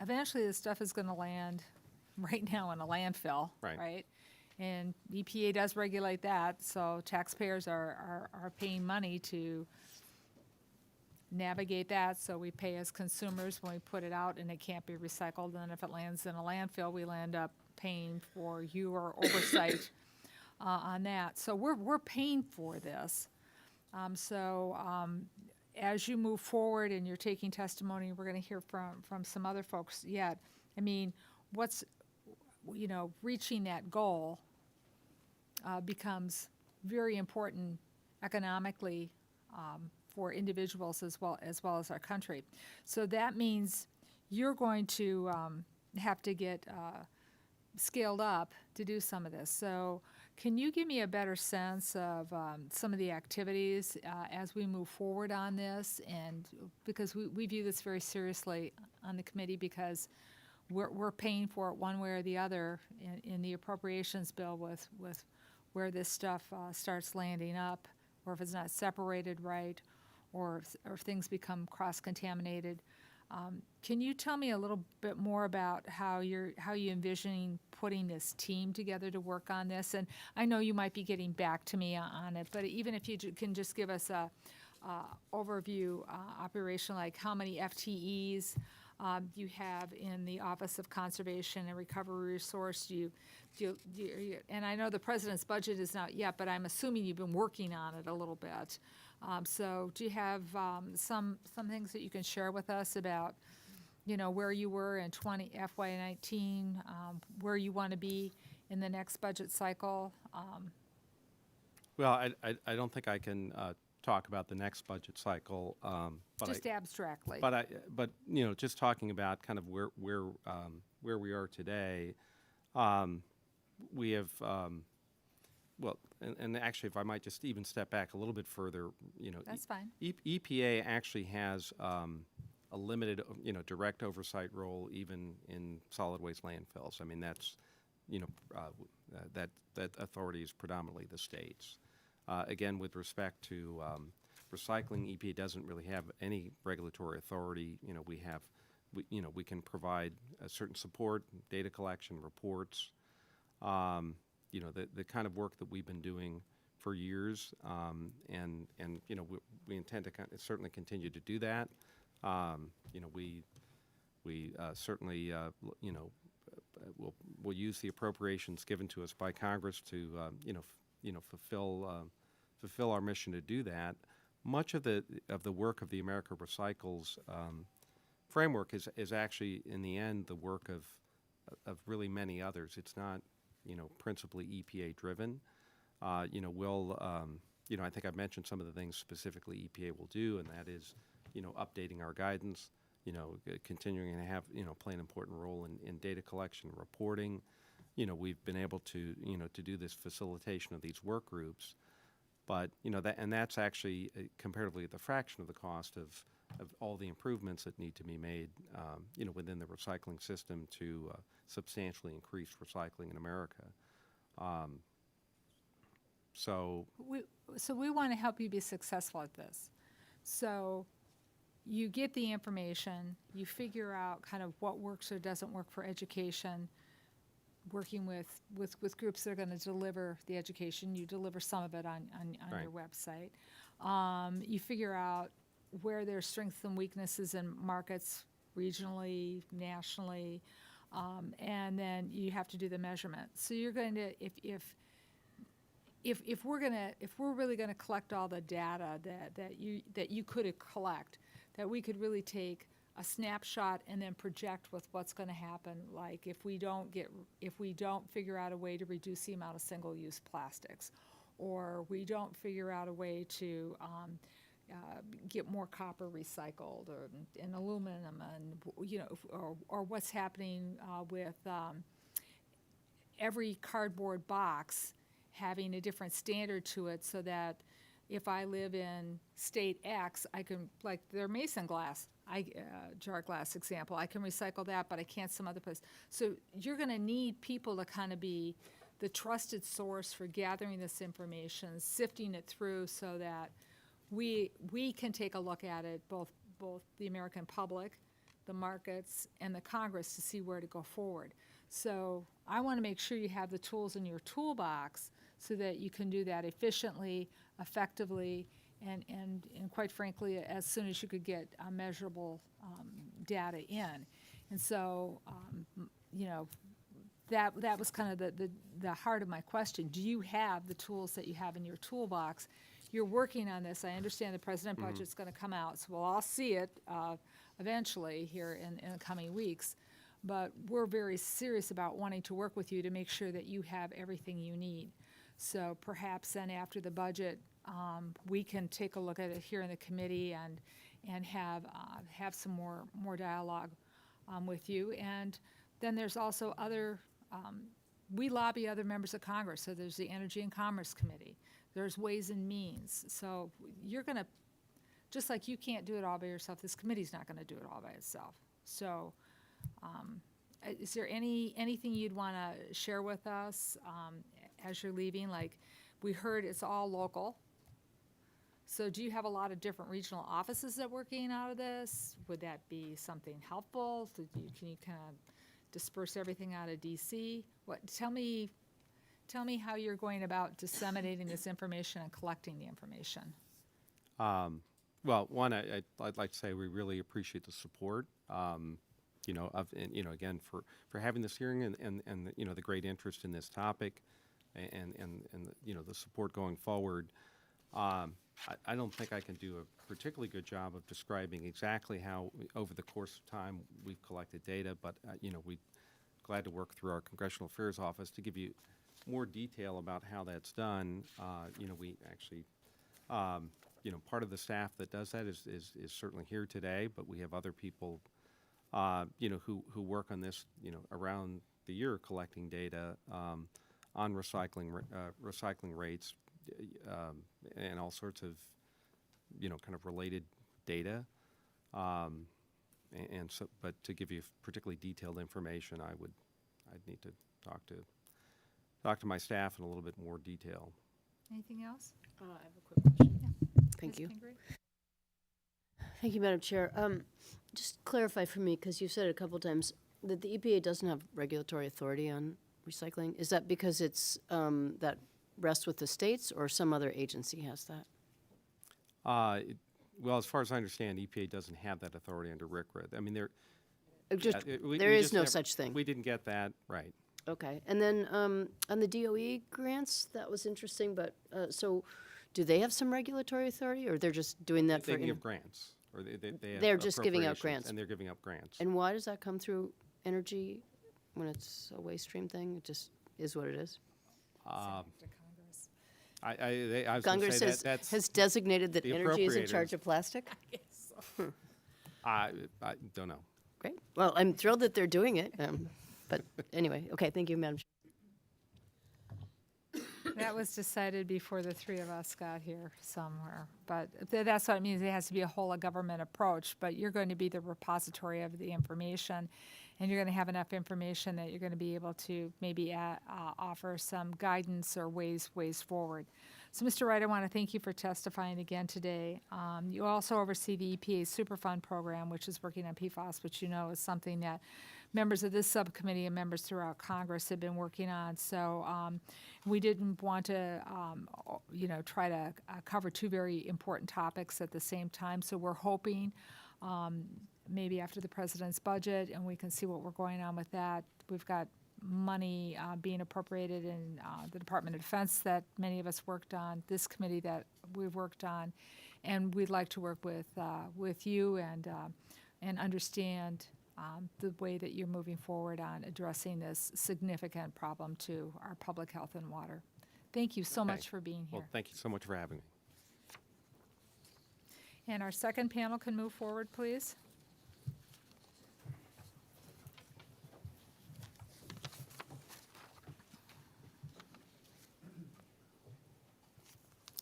Speaker 1: eventually this stuff is going to land right now in a landfill,
Speaker 3: Right.
Speaker 1: right? And EPA does regulate that, so taxpayers are paying money to navigate that, so we pay as consumers when we put it out and it can't be recycled, and if it lands in a landfill, we'll end up paying for your oversight on that. So we're paying for this. As you move forward and you're taking testimony, we're going to hear from some other folks yet. I mean, reaching that goal becomes very important economically for individuals as well as our country. So that means you're going to have to get scaled up to do some of this. So can you give me a better sense of some of the activities as we move forward on this? And because we view this very seriously on the committee, because we're paying for it one way or the other in the appropriations bill with where this stuff starts landing up, or if it's not separated right, or if things become cross-contaminated. Can you tell me a little bit more about how you envisioning putting this team together to work on this? And I know you might be getting back to me on it, but even if you can just give us a overview operation, like how many FTEs you have in the Office of Conservation and Recovery Resource. And I know the president's budget is not yet, but I'm assuming you've been working on it a little bit. So do you have some things that you can share with us about, where you were in FY19, where you want to be in the next budget cycle?
Speaker 3: Well, I don't think I can talk about the next budget cycle, but
Speaker 1: Just abstractly.
Speaker 3: But just talking about kind of where we are today, we have well, and actually, if I might just even step back a little bit further,
Speaker 1: That's fine.
Speaker 3: EPA actually has a limited, direct oversight role even in solid waste landfills. I mean, that's, that authority is predominantly the states. Again, with respect to recycling, EPA doesn't really have any regulatory authority. We can provide a certain support, data collection, reports. The kind of work that we've been doing for years, and we intend to certainly continue to do that. We certainly we'll use the appropriations given to us by Congress to fulfill our mission to do that. Much of the work of the America Recycles framework is actually, in the end, the work of really many others. It's not principally EPA driven. I think I've mentioned some of the things specifically EPA will do, and that is updating our guidance, continuing to have play an important role in data collection and reporting. We've been able to to do this facilitation of these work groups, but that's actually comparatively the fraction of the cost of all the improvements that need to be made within the recycling system to substantially increase recycling in America. So
Speaker 1: we want to help you be successful at this. So you get the information, you figure out kind of what works or doesn't work for education, working with groups that are going to deliver the education. You deliver some of it on
Speaker 3: Right.
Speaker 1: your website. You figure out where there's strengths and weaknesses in markets regionally, nationally, and then you have to do the measurement. So you're going to, if we're really going to collect all the data that you could collect, that we could really take a snapshot and then project with what's going to happen. Like if we don't figure out a way to reduce the amount of single-use plastics, or we don't figure out a way to get more copper recycled, or and aluminum, and or what's happening with every cardboard box having a different standard to it, so that if I live in state X, I can, like their mason glass, jar glass example, I can recycle that, but I can't some other place. So you're going to need people to kind of be the trusted source for gathering this information, sifting it through, so that we can take a look at it, both the American public, the markets, and the Congress, to see where to go forward. So I want to make sure you have the tools in your toolbox so that you can do that efficiently, effectively, and quite frankly, as soon as you could get measurable data in. And so, that was kind of the heart of my question. Do you have the tools that you have in your toolbox? You're working on this. I understand the president budget's going to come out, so we'll all see it eventually here in the coming weeks. But we're very serious about wanting to work with you to make sure that you have everything you need. So perhaps then after the budget, we can take a look at it here in the committee and have some more dialogue with you. And then there's also other, we lobby other members of Congress. So there's the Energy and Commerce Committee. There's Ways and Means. So you're going to, just like you can't do it all by yourself, this committee's not going to do it all by itself. So is there anything you'd want to share with us as you're leaving? Like, we heard it's all local. So do you have a lot of different regional offices that are working out of this? Would that be something helpful? Can you kind of disperse everything out of DC? Tell me how you're going about disseminating this information and collecting the information.
Speaker 3: Well, one, I'd like to say we really appreciate the support, again, for having this hearing and the great interest in this topic and the support going forward. I don't think I can do a particularly good job of describing exactly how, over the course of time, we've collected data, but, we're glad to work through our Congressional Affairs Office to give you more detail about how that's done. We actually, part of the staff that does that is certainly here today, but we have other people, who work on this, around the year collecting data on recycling rates and all sorts of, kind of related data. And so, but to give you particularly detailed information, I'd need to talk to my staff in a little bit more detail.
Speaker 1: Anything else?
Speaker 4: I have a quick question.
Speaker 1: Yeah.
Speaker 4: Thank
Speaker 1: Ms.
Speaker 4: you.
Speaker 1: Pingree?
Speaker 4: Thank you, Madam Chair. Just clarify for me, because you've said it a couple times, that the EPA doesn't have regulatory authority on recycling. Is that because it's that rests with the states, or some other agency has that?
Speaker 3: Well, as far as I understand, EPA doesn't have that authority under RCRA. I mean,
Speaker 4: There
Speaker 3: we
Speaker 4: is
Speaker 3: just
Speaker 4: no
Speaker 3: never-
Speaker 4: such thing.
Speaker 3: We didn't get that right.
Speaker 4: Okay, and then on the DOE grants, that was interesting, but, so, do they have some regulatory authority, or they're just doing that for?
Speaker 3: They can give grants, or they have
Speaker 4: They're just giving out
Speaker 3: appropriations,
Speaker 4: grants.
Speaker 3: and they're giving up grants.
Speaker 4: And why does that come through energy when it's a waste stream thing? It just is what it is.
Speaker 1: To Congress.
Speaker 3: I was gonna
Speaker 4: Congress
Speaker 3: say that's
Speaker 4: has designated that
Speaker 3: the
Speaker 4: energy is in charge
Speaker 3: appropriators.
Speaker 4: of plastic?
Speaker 3: I don't know.
Speaker 4: Great. Well, I'm thrilled that they're doing it. But anyway, okay, thank you, Madam Chair.
Speaker 1: That was decided before the three of us got here somewhere. But that's what it means. It has to be a whole of government approach. But you're going to be the repository of the information, and you're going to have enough information that you're going to be able to maybe offer some guidance or ways forward. So, Mr. Wright, I want to thank you for testifying again today. You also oversee the EPA Superfund program, which is working on PFAS, which you know is something that members of this subcommittee and members throughout Congress have been working on. So we didn't want to, try to cover two very important topics at the same time. So we're hoping maybe after the president's budget, and we can see what we're going on with that. We've got money being appropriated in the Department of Defense that many of us worked on, this committee that we've worked on, and we'd like to work with you and understand the way that you're moving forward on addressing this significant problem to our public health and water. Thank you so
Speaker 3: Okay.
Speaker 1: much for being here.
Speaker 3: Well, thank you so much for having me.
Speaker 1: And our second panel can move forward, please.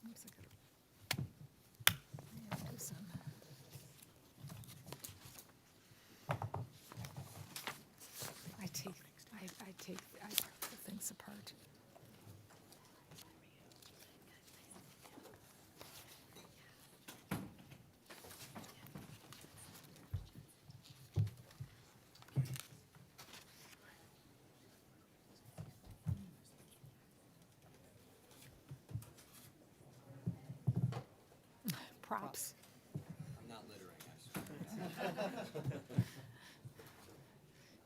Speaker 1: Oops, I gotta do some. I pull things apart. Props.
Speaker 3: I'm not littering,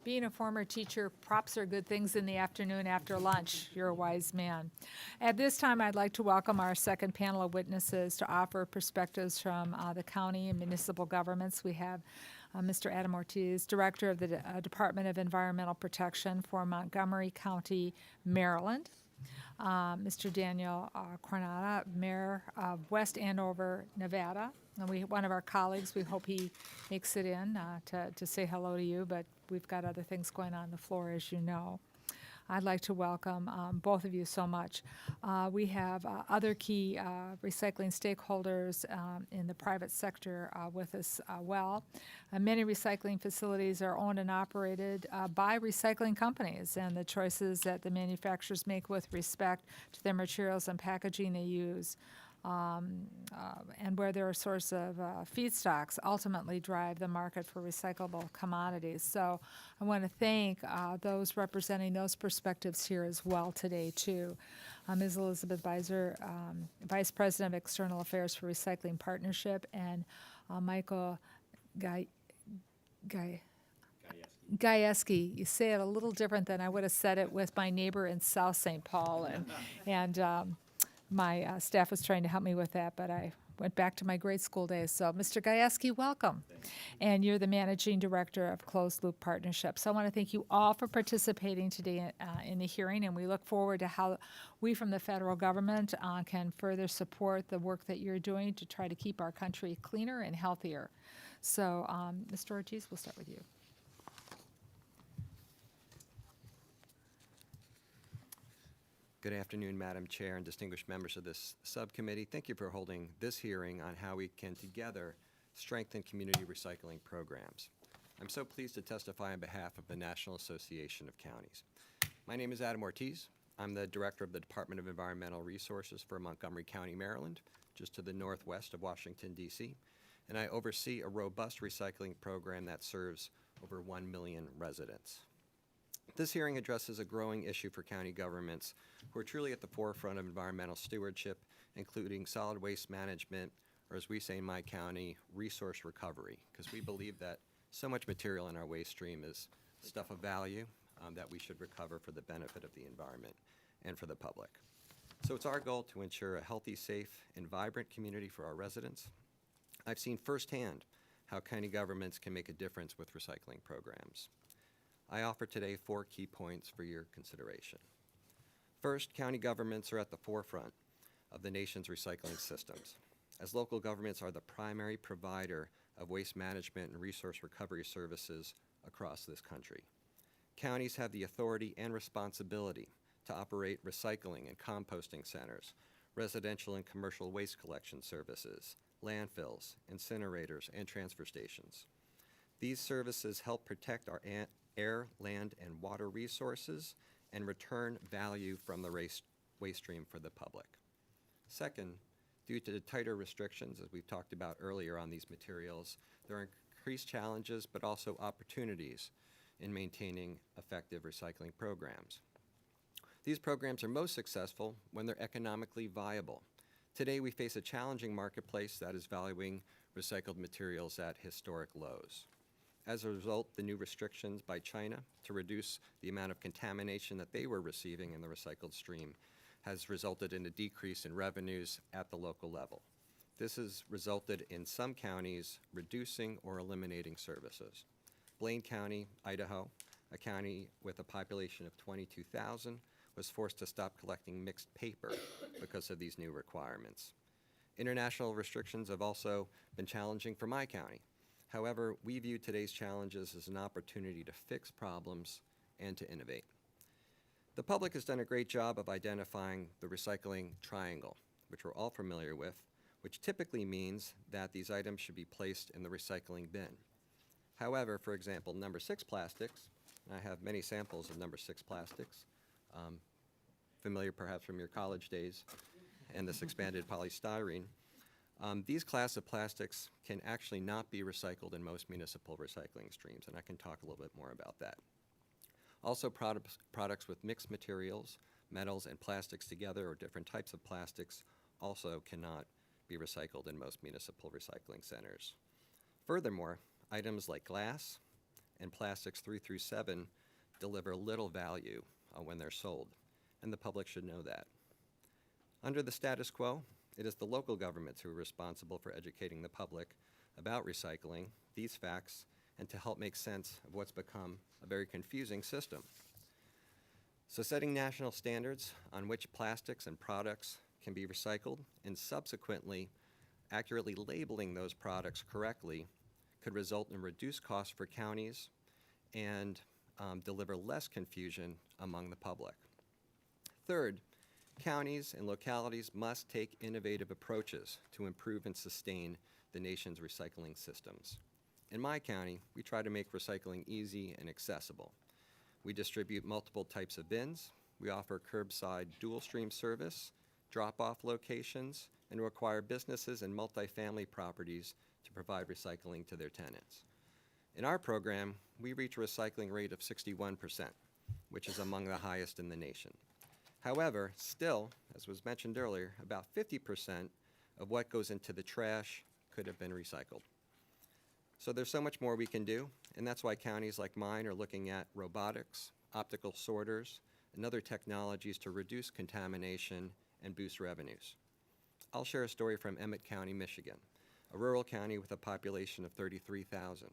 Speaker 1: Being a former teacher, props are good things in the afternoon after lunch. You're a wise man. At this time, I'd like to welcome our second panel of witnesses to offer perspectives from the county and municipal governments. We have Mr. Adam Ortiz, Director of the Department of Environmental Protection for Montgomery County, Maryland. Mr. Daniel Cornada, Mayor of West Andover, Nevada. And one of our colleagues, we hope he makes it in to say hello to you, but we've got other things going on the floor, as you know. I'd like to welcome both of you so much. We have other key recycling stakeholders in the private sector with us well. Many recycling facilities are owned and operated by recycling companies, and the choices that the manufacturers make with respect to their materials and packaging they use and where they're a source of feedstocks ultimately drive the market for recyclable commodities. So I want to thank those representing those perspectives here as well today, too. Ms. Elizabeth Beiser, Vice President of External Affairs for Recycling Partnership, and Michael Gajewski. You say it a little different than I would have said it with my neighbor in South St. Paul, and my staff was trying to help me with that, but I went back to my grade school days. So, Mr. Gajewski, welcome. And you're the Managing Director of Closed Loop Partnerships. So I want to thank you all for participating today in the hearing, and we look forward to how we from the federal government can further support the work that you're doing to try to keep our country cleaner and healthier. So, Mr. Ortiz, we'll start with you.
Speaker 7: Good afternoon, Madam Chair and distinguished members of this subcommittee. Thank you for holding this hearing on how we can together strengthen community recycling programs. I'm so pleased to testify on behalf of the National Association of Counties. My name is Adam Ortiz. I'm the Director of the Department of Environmental Resources for Montgomery County, Maryland, just to the northwest of Washington, D.C., and I oversee a robust recycling program that serves over 1 million residents. This hearing addresses a growing issue for county governments who are truly at the forefront of environmental stewardship, including solid waste management, or as we say in my county, resource recovery, because we believe that so much material in our waste stream is stuff of value that we should recover for the benefit of the environment and for the public. So it's our goal to ensure a healthy, safe, and vibrant community for our residents. I've seen firsthand how county governments can make a difference with recycling programs. I offer today 4 key points for your consideration. First, county governments are at the forefront of the nation's recycling systems, as local governments are the primary provider of waste management and resource recovery services across this country. Counties have the authority and responsibility to operate recycling and composting centers, residential and commercial waste collection services, landfills, incinerators, and transfer stations. These services help protect our air, land, and water resources and return value from the waste stream for the public. Second, due to the tighter restrictions, as we've talked about earlier on these materials, there are increased challenges but also opportunities in maintaining effective recycling programs. These programs are most successful when they're economically viable. Today, we face a challenging marketplace that is valuing recycled materials at historic lows. As a result, the new restrictions by China to reduce the amount of contamination that they were receiving in the recycled stream has resulted in a decrease in revenues at the local level. This has resulted in some counties reducing or eliminating services. Blaine County, Idaho, a county with a population of 22,000, was forced to stop collecting mixed paper because of these new requirements. International restrictions have also been challenging for my county. However, we view today's challenges as an opportunity to fix problems and to innovate. The public has done a great job of identifying the recycling triangle, which we're all familiar with, which typically means that these items should be placed in the recycling bin. However, for example, number 6 plastics, and I have many samples of number 6 plastics, familiar perhaps from your college days, and this expanded polystyrene. These class of plastics can actually not be recycled in most municipal recycling streams, and I can talk a little bit more about that. Also, products with mixed materials, metals and plastics together, or different types of plastics, also cannot be recycled in most municipal recycling centers. Furthermore, items like glass and plastics 3 through 7 deliver little value when they're sold, and the public should know that. Under the status quo, it is the local governments who are responsible for educating the public about recycling, these facts, and to help make sense of what's become a very confusing system. So setting national standards on which plastics and products can be recycled and subsequently accurately labeling those products correctly could result in reduced costs for counties and deliver less confusion among the public. Third, counties and localities must take innovative approaches to improve and sustain the nation's recycling systems. In my county, we try to make recycling easy and accessible. We distribute multiple types of bins, we offer curbside dual stream service, drop-off locations, and require businesses and multifamily properties to provide recycling to their tenants. In our program, we reach a recycling rate of 61%, which is among the highest in the nation. However, still, as was mentioned earlier, about 50% of what goes into the trash could have been recycled. So there's so much more we can do, and that's why counties like mine are looking at robotics, optical sorters, and other technologies to reduce contamination and boost revenues. I'll share a story from Emmett County, Michigan, a rural county with a population of 33,000.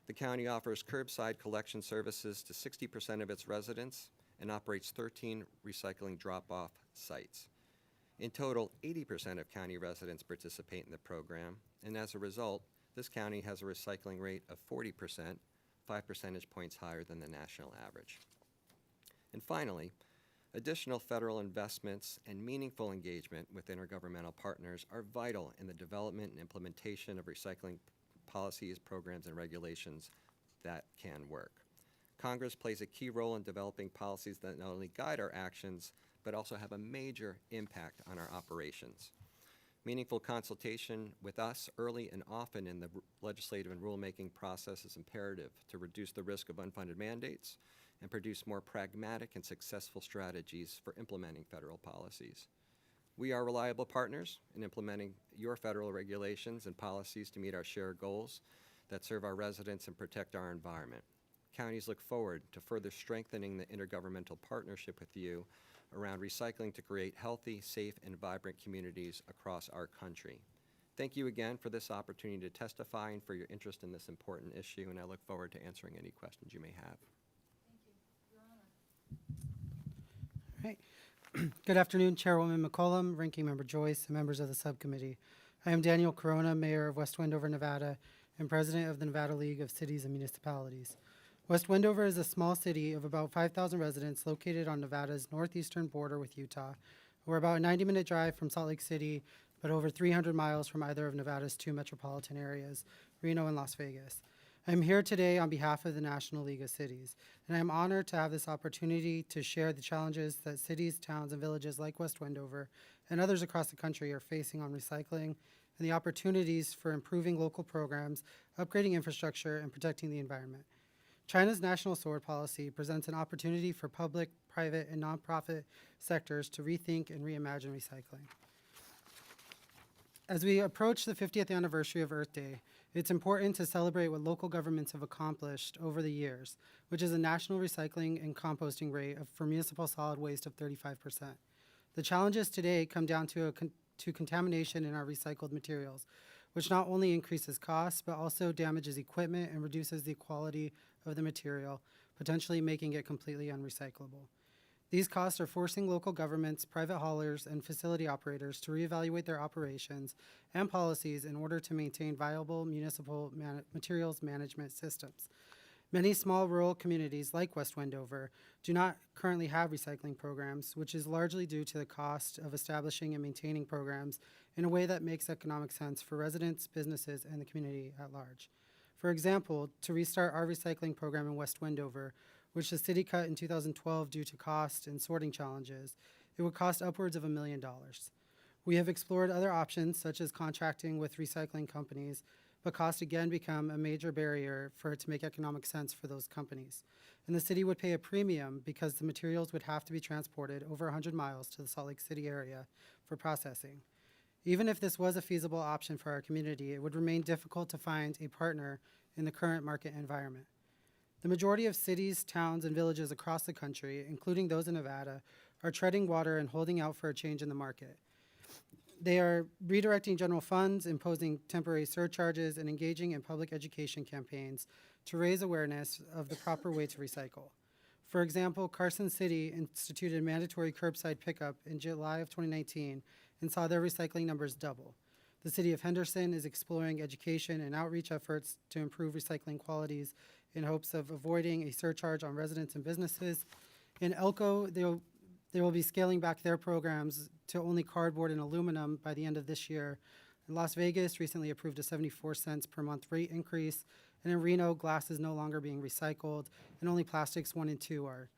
Speaker 7: The county offers curbside collection services to 60% of its residents and operates 13 recycling drop-off sites. In total, 80% of county residents participate in the program, and as a result, this county has a recycling rate of 40%, 5 percentage points higher than the national average. And finally, additional federal investments and meaningful engagement with intergovernmental partners are vital in the development and implementation of recycling policies, programs, and regulations that can work. Congress plays a key role in developing policies that not only guide our actions, but also have a major impact on our operations. Meaningful consultation with us early and often in the legislative and rulemaking process is imperative to reduce the risk of unfunded mandates and produce more pragmatic and successful strategies for implementing federal policies. We are reliable partners in implementing your federal regulations and policies to meet our shared goals that serve our residents and protect our environment. Counties look forward to further strengthening the intergovernmental partnership with you around recycling to create healthy, safe, and vibrant communities across our country. Thank you again for this opportunity to testify and for your interest in this important issue, and I look forward to answering any questions you may have.
Speaker 8: All right. Good afternoon, Chairwoman McCollum, Ranking Member Joyce, and members of the subcommittee. I am Daniel Corona, Mayor of West Wendover, Nevada, and President of the Nevada League of Cities and Municipalities. West Wendover is a small city of about 5,000 residents located on Nevada's northeastern border with Utah. We're about a 90-minute drive from Salt Lake City, but over 300 miles from either of Nevada's 2 metropolitan areas, Reno and Las Vegas. I'm here today on behalf of the National League of Cities, and I'm honored to have this opportunity to share the challenges that cities, towns, and villages like West Wendover and others across the country are facing on recycling and the opportunities for improving local programs, upgrading infrastructure, and protecting the environment. China's national sword policy presents an opportunity for public, private, and nonprofit sectors to rethink and reimagine recycling. As we approach the 50th anniversary of Earth Day, it's important to celebrate what local governments have accomplished over the years, which is a national recycling and composting rate for municipal solid waste of 35%. The challenges today come down to contamination in our recycled materials, which not only increases costs, but also damages equipment and reduces the quality of the material, potentially making it completely unrecyclable. These costs are forcing local governments, private haulers, and facility operators to reevaluate their operations and policies in order to maintain viable municipal materials management systems. Many small rural communities like West Wendover do not currently have recycling programs, which is largely due to the cost of establishing and maintaining programs in a way that makes economic sense for residents, businesses, and the community at large. For example, to restart our recycling program in West Wendover, which the city cut in 2012 due to cost and sorting challenges, it would cost upwards of $1 million. We have explored other options, such as contracting with recycling companies, but cost again become a major barrier for it to make economic sense for those companies. And the city would pay a premium because the materials would have to be transported over 100 miles to the Salt Lake City area for processing. Even if this was a feasible option for our community, it would remain difficult to find a partner in the current market environment. The majority of cities, towns, and villages across the country, including those in Nevada, are treading water and holding out for a change in the market. They are redirecting general funds, imposing temporary surcharges, and engaging in public education campaigns to raise awareness of the proper way to recycle. For example, Carson City instituted mandatory curbside pickup in July of 2019 and saw their recycling numbers double. The City of Henderson is exploring education and outreach efforts to improve recycling qualities in hopes of avoiding a surcharge on residents and businesses. In Elko, they will be scaling back their programs to only cardboard and aluminum by the end of this year. And Las Vegas recently approved a 74 cents per month rate increase. And in Reno, glass is no longer being recycled, and only plastics 1 and 2 are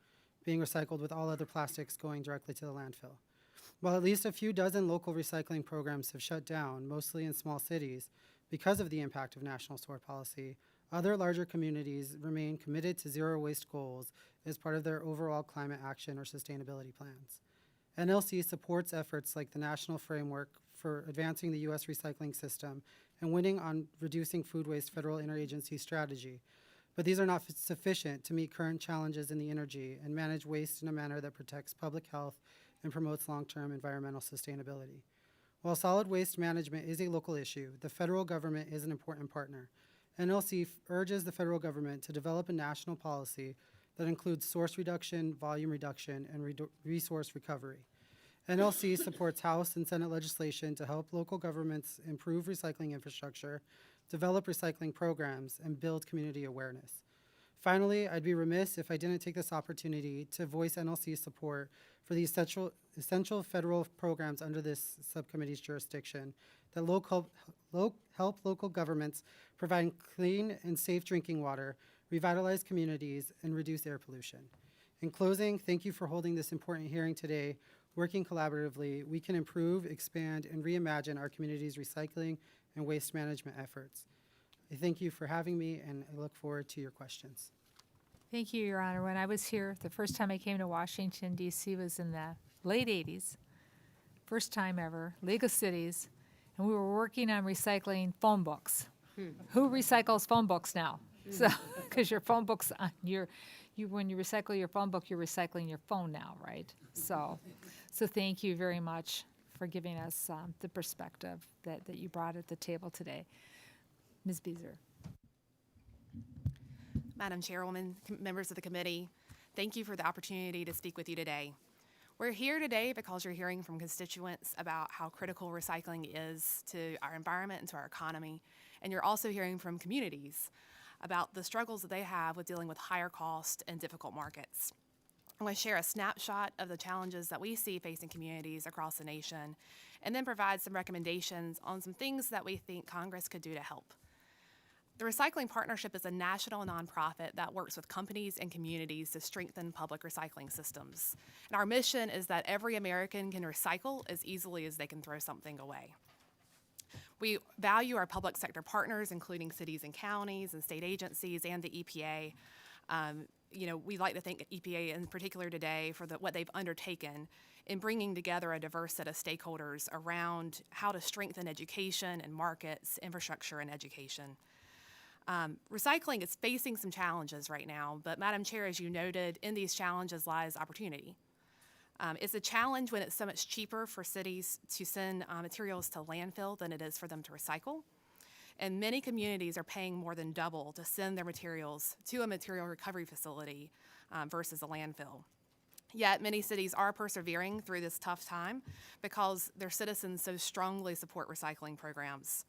Speaker 8: being recycled, with all other plastics going directly to the landfill. While at least a few dozen local recycling programs have shut down, mostly in small cities, because of the impact of national sort policy, other larger communities remain committed to zero waste goals as part of their overall climate action or sustainability plans. NLC supports efforts like the National Framework for Advancing the U.S. Recycling System and winning on Reducing Food Waste Federal Interagency Strategy. But these are not sufficient to meet current challenges in the energy and manage waste in a manner that protects public health and promotes long-term environmental sustainability. While solid waste management is a local issue, the federal government is an important partner. NLC urges the federal government to develop a national policy that includes source reduction, volume reduction, and resource recovery. NLC supports House and Senate legislation to help local governments improve recycling infrastructure, develop recycling programs, and build community awareness. Finally, I'd be remiss if I didn't take this opportunity to voice NLC's support for the essential federal programs under this subcommittee's jurisdiction that help local governments provide clean and safe drinking water, revitalize communities, and reduce air pollution. In closing, thank you for holding this important hearing today. Working collaboratively, we can improve, expand, and reimagine our community's recycling and waste management efforts. I thank you for having me, and I look forward to your questions.
Speaker 1: Thank you, Your Honor. When I was here, the first time I came to Washington, D.C. was in the late 80s. First time ever, League of Cities, and we were working on recycling phone books. Who recycles phone books now? So, because your phone book's on when you recycle your phone book, you're recycling your phone now, right? So thank you very much for giving us the perspective that you brought at the table today. Ms. Beezer.
Speaker 9: Madam Chairwoman, members of the committee, thank you for the opportunity to speak with you today. We're here today because you're hearing from constituents about how critical recycling is to our environment and to our economy, and you're also hearing from communities about the struggles that they have with dealing with higher cost and difficult markets. I want to share a snapshot of the challenges that we see facing communities across the nation, and then provide some recommendations on some things that we think Congress could do to help. The Recycling Partnership is a national nonprofit that works with companies and communities to strengthen public recycling systems. And our mission is that every American can recycle as easily as they can throw something away. We value our public sector partners, including cities and counties and state agencies and the EPA. We like to thank EPA in particular today for what they've undertaken in bringing together a diverse set of stakeholders around how to strengthen education and markets, infrastructure, and education. Recycling is facing some challenges right now, but Madam Chair, as you noted, in these challenges lies opportunity. It's a challenge when it's so much cheaper for cities to send materials to landfill than it is for them to recycle. And many communities are paying more than double to send their materials to a material recovery facility versus a landfill. Yet many cities are persevering through this tough time because their citizens so strongly support recycling programs.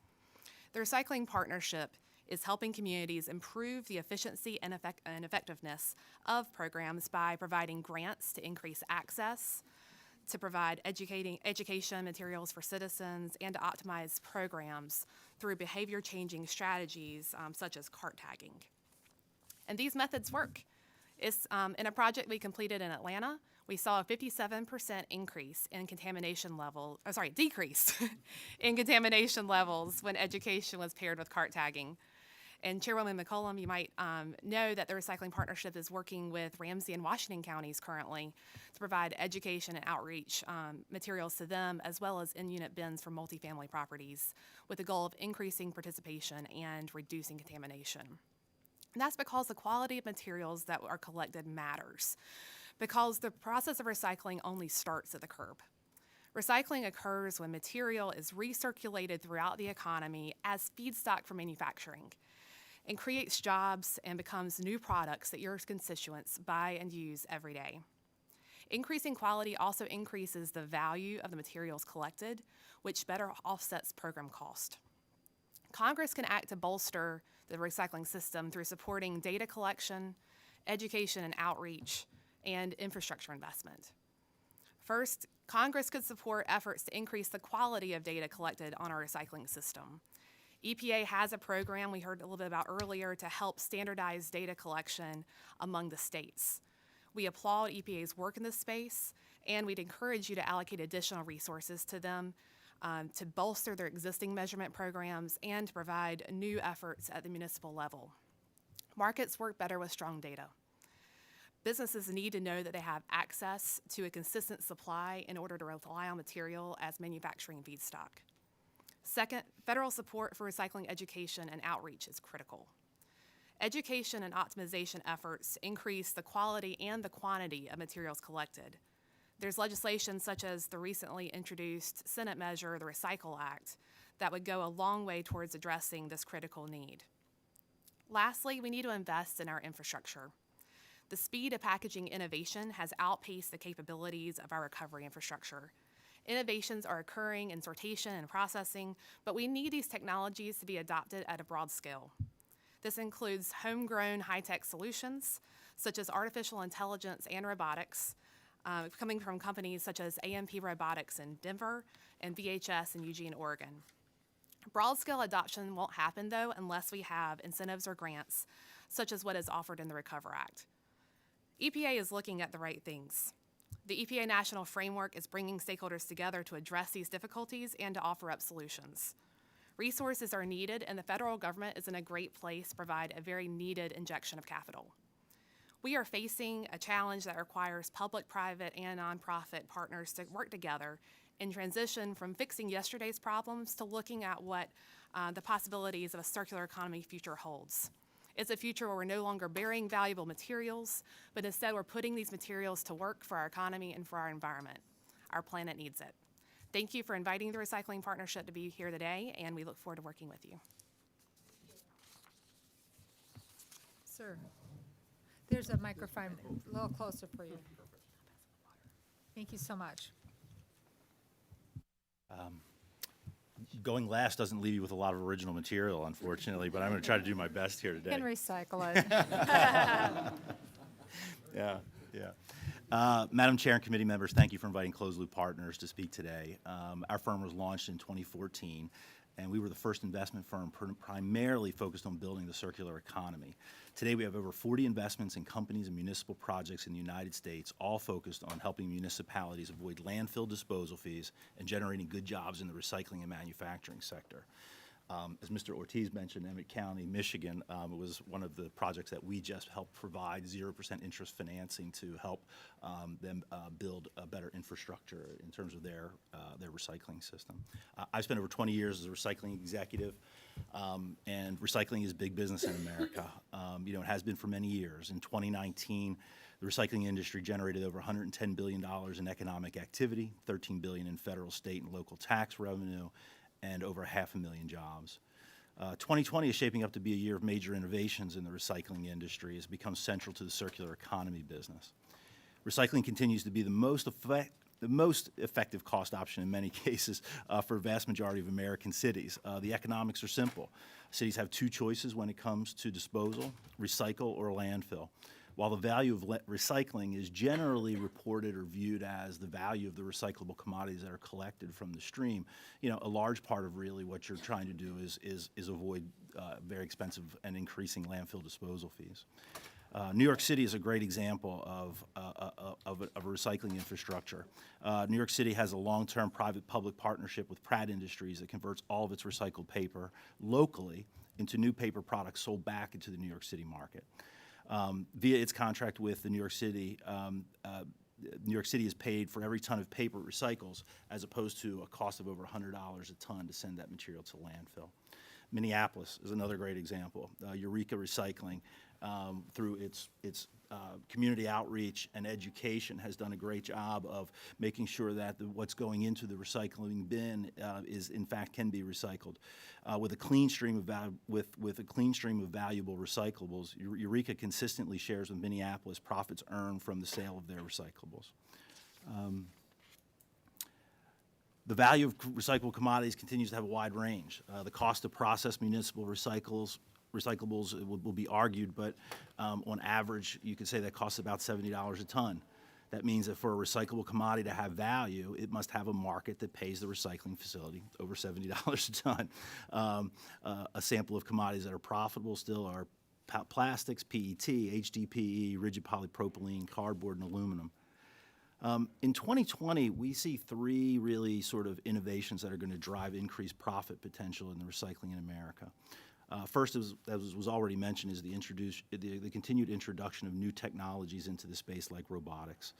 Speaker 9: The Recycling Partnership is helping communities improve the efficiency and effectiveness of programs by providing grants to increase access, to provide education materials for citizens, and to optimize programs through behavior-changing strategies such as cart tagging. And these methods work. It's, in a project we completed in Atlanta, we saw a 57% increase in decrease in contamination levels when education was paired with cart tagging. And Chairwoman McCollum, you might know that the Recycling Partnership is working with Ramsey and Washington counties currently to provide education and outreach materials to them, as well as in-unit bins for multifamily properties, with the goal of increasing participation and reducing contamination. And that's because the quality of materials that are collected matters, because the process of recycling only starts at the curb. Recycling occurs when material is recirculated throughout the economy as feedstock for manufacturing and creates jobs and becomes new products that your constituents buy and use every day. Increasing quality also increases the value of the materials collected, which better offsets program cost. Congress can act to bolster the recycling system through supporting data collection, education and outreach, and infrastructure investment. First, Congress could support efforts to increase the quality of data collected on our recycling system. EPA has a program we heard a little bit about earlier to help standardize data collection among the states. We applaud EPA's work in this space, and we'd encourage you to allocate additional resources to them to bolster their existing measurement programs and to provide new efforts at the municipal level. Markets work better with strong data. Businesses need to know that they have access to a consistent supply in order to rely on material as manufacturing feedstock. Second, federal support for recycling education and outreach is critical. Education and optimization efforts increase the quality and the quantity of materials collected. There's legislation such as the recently introduced Senate measure, the Recycle Act, that would go a long way towards addressing this critical need. Lastly, we need to invest in our infrastructure. The speed of packaging innovation has outpaced the capabilities of our recovery infrastructure. Innovations are occurring in sortation and processing, but we need these technologies to be adopted at a broad scale. This includes homegrown high-tech solutions, such as artificial intelligence and robotics, coming from companies such as AMP Robotics in Denver and VHS in Eugene, Oregon. Broad-scale adoption won't happen, though, unless we have incentives or grants, such as what is offered in the Recover Act. EPA is looking at the right things. The EPA National Framework is bringing stakeholders together to address these difficulties and to offer up solutions. Resources are needed, and the federal government is in a great place to provide a very needed injection of capital. We are facing a challenge that requires public, private, and nonprofit partners to work together and transition from fixing yesterday's problems to looking at what the possibilities of a circular economy future holds. It's a future where we're no longer burying valuable materials, but instead we're putting these materials to work for our economy and for our environment. Our planet needs it. Thank you for inviting the Recycling Partnership to be here today, and we look forward to working with you.
Speaker 1: Sir, there's a microphone a little closer for you. Thank you so much.
Speaker 10: Going last doesn't leave you with a lot of original material, unfortunately, but I'm going to try to do my best here
Speaker 1: You
Speaker 10: today.
Speaker 1: can recycle it.
Speaker 10: Yeah. Madam Chair and committee members, thank you for inviting Closed Loop Partners to speak today. Our firm was launched in 2014, and we were the first investment firm primarily focused on building the circular economy. Today, we have over 40 investments in companies and municipal projects in the United States, all focused on helping municipalities avoid landfill disposal fees and generating good jobs in the recycling and manufacturing sector. As Mr. Ortiz mentioned, Emmett County, Michigan, was one of the projects that we just helped provide 0% interest financing to help them build a better infrastructure in terms of their recycling system. I've spent over 20 years as a recycling executive, and recycling is big business in America. It has been for many years. In 2019, the recycling industry generated over $110 billion in economic activity, $13 billion in federal, state, and local tax revenue, and over 500,000 jobs. 2020 is shaping up to be a year of major innovations in the recycling industry. It's become central to the circular economy business. Recycling continues to be the most effective cost option in many cases for a vast majority of American cities. The economics are simple. Cities have two choices when it comes to disposal: recycle or landfill. While the value of recycling is generally reported or viewed as the value of the recyclable commodities that are collected from the stream, a large part of really what you're trying to do is avoid very expensive and increasing landfill disposal fees. New York City is a great example of a recycling infrastructure. New York City has a long-term private-public partnership with Pratt Industries that converts all of its recycled paper locally into new paper products sold back into the New York City market. Via its contract with the New York City is paid for every ton of paper it recycles, as opposed to a cost of over $100 a ton to send that material to landfill. Minneapolis is another great example. Eureka Recycling, through its community outreach and education, has done a great job of making sure that what's going into the recycling bin is in fact can be recycled. With a clean stream of valuable recyclables, Eureka consistently shares with Minneapolis profits earned from the sale of their recyclables. The value of recyclable commodities continues to have a wide range. The cost to process municipal recyclables will be argued, but on average, you could say that costs about $70 a ton. That means that for a recyclable commodity to have value, it must have a market that pays the recycling facility over $70 a ton. A sample of commodities that are profitable still are plastics, PET, HDPE, rigid polypropylene, cardboard, and aluminum. In 2020, we see three really sort of innovations that are going to drive increased profit potential in the recycling in America. First, as was already mentioned, is the continued introduction of new technologies into the space like robotics.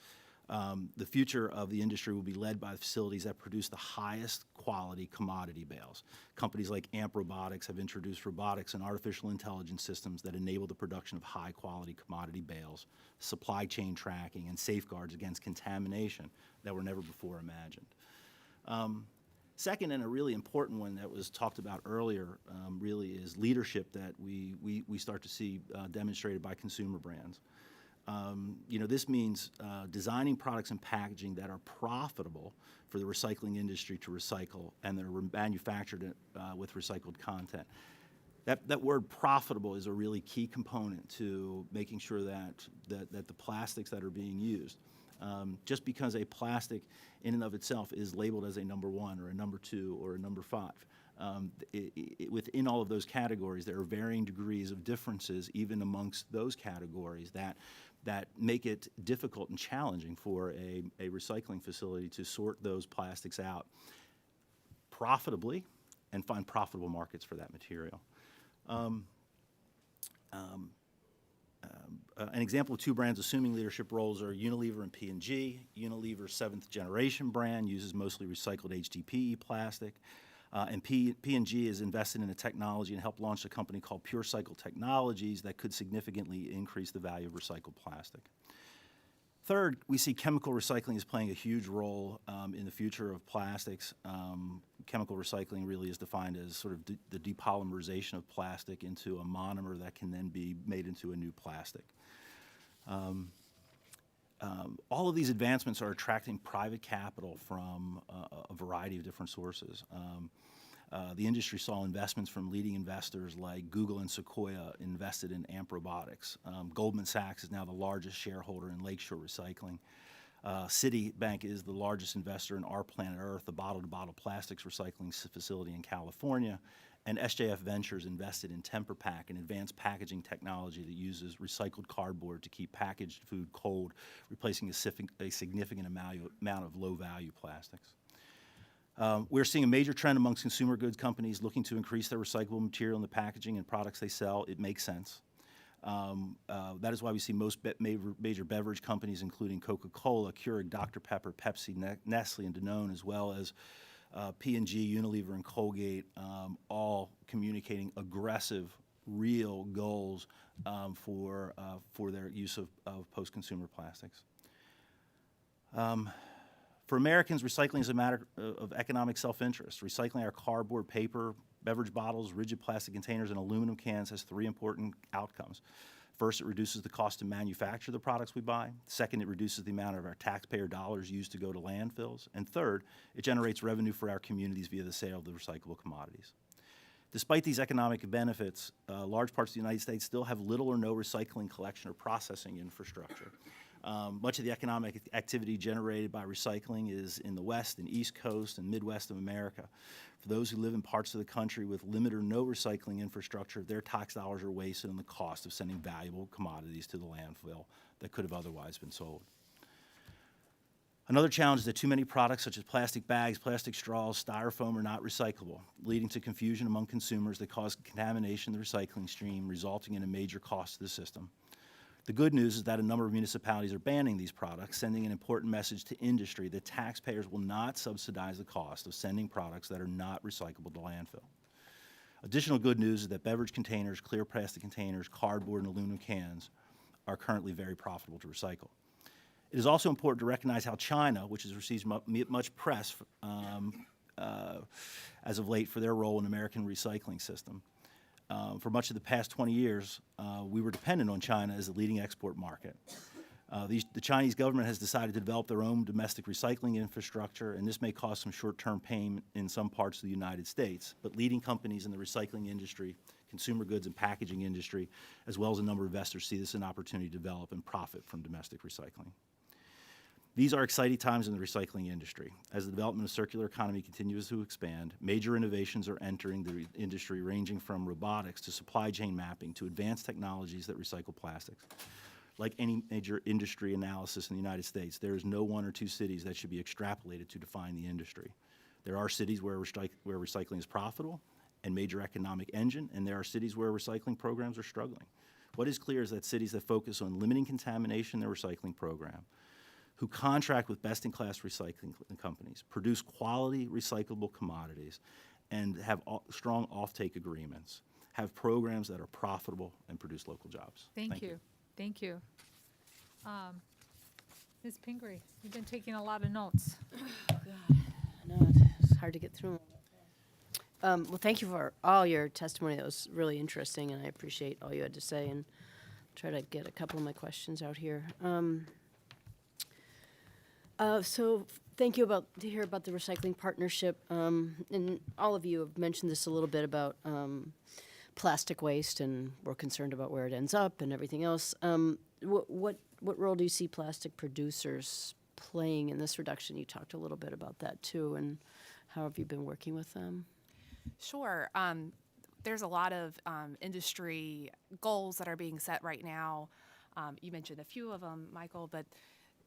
Speaker 10: The future of the industry will be led by facilities that produce the highest quality commodity bales. Companies like AMP Robotics have introduced robotics and artificial intelligence systems that enable the production of high quality commodity bales, supply chain tracking, and safeguards against contamination that were never before imagined. Second, and a really important one that was talked about earlier, really is leadership that we start to see demonstrated by consumer brands. This means designing products and packaging that are profitable for the recycling industry to recycle and that are manufactured with recycled content. That word profitable is a really key component to making sure that the plastics that are being used, just because a plastic in and of itself is labeled as a number 1 or a number 2 or a number 5. Within all of those categories, there are varying degrees of differences even amongst those categories that make it difficult and challenging for a recycling facility to sort those plastics out profitably and find profitable markets for that material. An example of two brands assuming leadership roles are Unilever and P&G. Unilever's 7th generation brand uses mostly recycled HDPE plastic. And P&G is invested in a technology and helped launch a company called Pure Cycle Technologies that could significantly increase the value of recycled plastic. Third, we see chemical recycling is playing a huge role in the future of plastics. Chemical recycling really is defined as sort of the depolymerization of plastic into a monomer that can then be made into a new plastic. All of these advancements are attracting private capital from a variety of different sources. The industry saw investments from leading investors like Google and Sequoia invested in AMP Robotics. Goldman Sachs is now the largest shareholder in Lakeshore Recycling. Citibank is the largest investor in Our Planet Earth, the bottle-to-bottle plastics recycling facility in California. And SJF Ventures invested in TemperPak, an advanced packaging technology that uses recycled cardboard to keep packaged food cold, replacing a significant amount of low-value plastics. We're seeing a major trend amongst consumer goods companies looking to increase their recyclable material in the packaging and products they sell. It makes sense. That is why we see most major beverage companies, including Coca-Cola, Keurig, Dr. Pepper, Pepsi, Nestle, and Danone, as well as P&G, Unilever, and Colgate, all communicating aggressive, real goals for their use of post-consumer plastics. For Americans, recycling is a matter of economic self-interest. Recycling our cardboard, paper, beverage bottles, rigid plastic containers, and aluminum cans has 3 important outcomes. First, it reduces the cost to manufacture the products we buy. Second, it reduces the amount of our taxpayer dollars used to go to landfills. And third, it generates revenue for our communities via the sale of the recyclable commodities. Despite these economic benefits, large parts of the United States still have little or no recycling, collection, or processing infrastructure. Much of the economic activity generated by recycling is in the West and East Coast and Midwest of America. For those who live in parts of the country with limited or no recycling infrastructure, their tax dollars are wasted on the cost of sending valuable commodities to the landfill that could have otherwise been sold. Another challenge is that too many products such as plastic bags, plastic straws, styrofoam are not recyclable, leading to confusion among consumers that cause contamination in the recycling stream, resulting in a major cost to the system. The good news is that a number of municipalities are banning these products, sending an important message to industry that taxpayers will not subsidize the cost of sending products that are not recyclable to landfill. Additional good news is that beverage containers, clear plastic containers, cardboard, and aluminum cans are currently very profitable to recycle. It is also important to recognize how China, which has received much press as of late for their role in the American recycling system. For much of the past 20 years, we were dependent on China as the leading export market. The Chinese government has decided to develop their own domestic recycling infrastructure, and this may cause some short-term pain in some parts of the United States, but leading companies in the recycling industry, consumer goods and packaging industry, as well as a number of investors see this as an opportunity to develop and profit from domestic recycling. These are exciting times in the recycling industry. As the development of circular economy continues to expand, major innovations are entering the industry, ranging from robotics to supply chain mapping to advanced technologies that recycle plastics. Like any major industry analysis in the United States, there is no one or two cities that should be extrapolated to define the industry. There are cities where recycling is profitable and major economic engine, and there are cities where recycling programs are struggling. What is clear is that cities that focus on limiting contamination in their recycling program, who contract with best-in-class recycling companies, produce quality recyclable commodities, and have strong offtake agreements, have programs that are profitable and produce local jobs.
Speaker 1: Thank you. Thank you. Ms. Pingree, you've been taking a lot of notes.
Speaker 4: I know, it's hard to get through. Well, thank you for all your testimony. That was really interesting, and I appreciate all you had to say, and try to get a couple of my questions out here. So thank you to hear about the recycling partnership. And all of you have mentioned this a little bit about plastic waste, and we're concerned about where it ends up and everything else. What role do you see plastic producers playing in this reduction? You talked a little bit about that too, and how have you been working with them?
Speaker 9: Sure. There's a lot of industry goals that are being set right now. You mentioned a few of them, Michael, but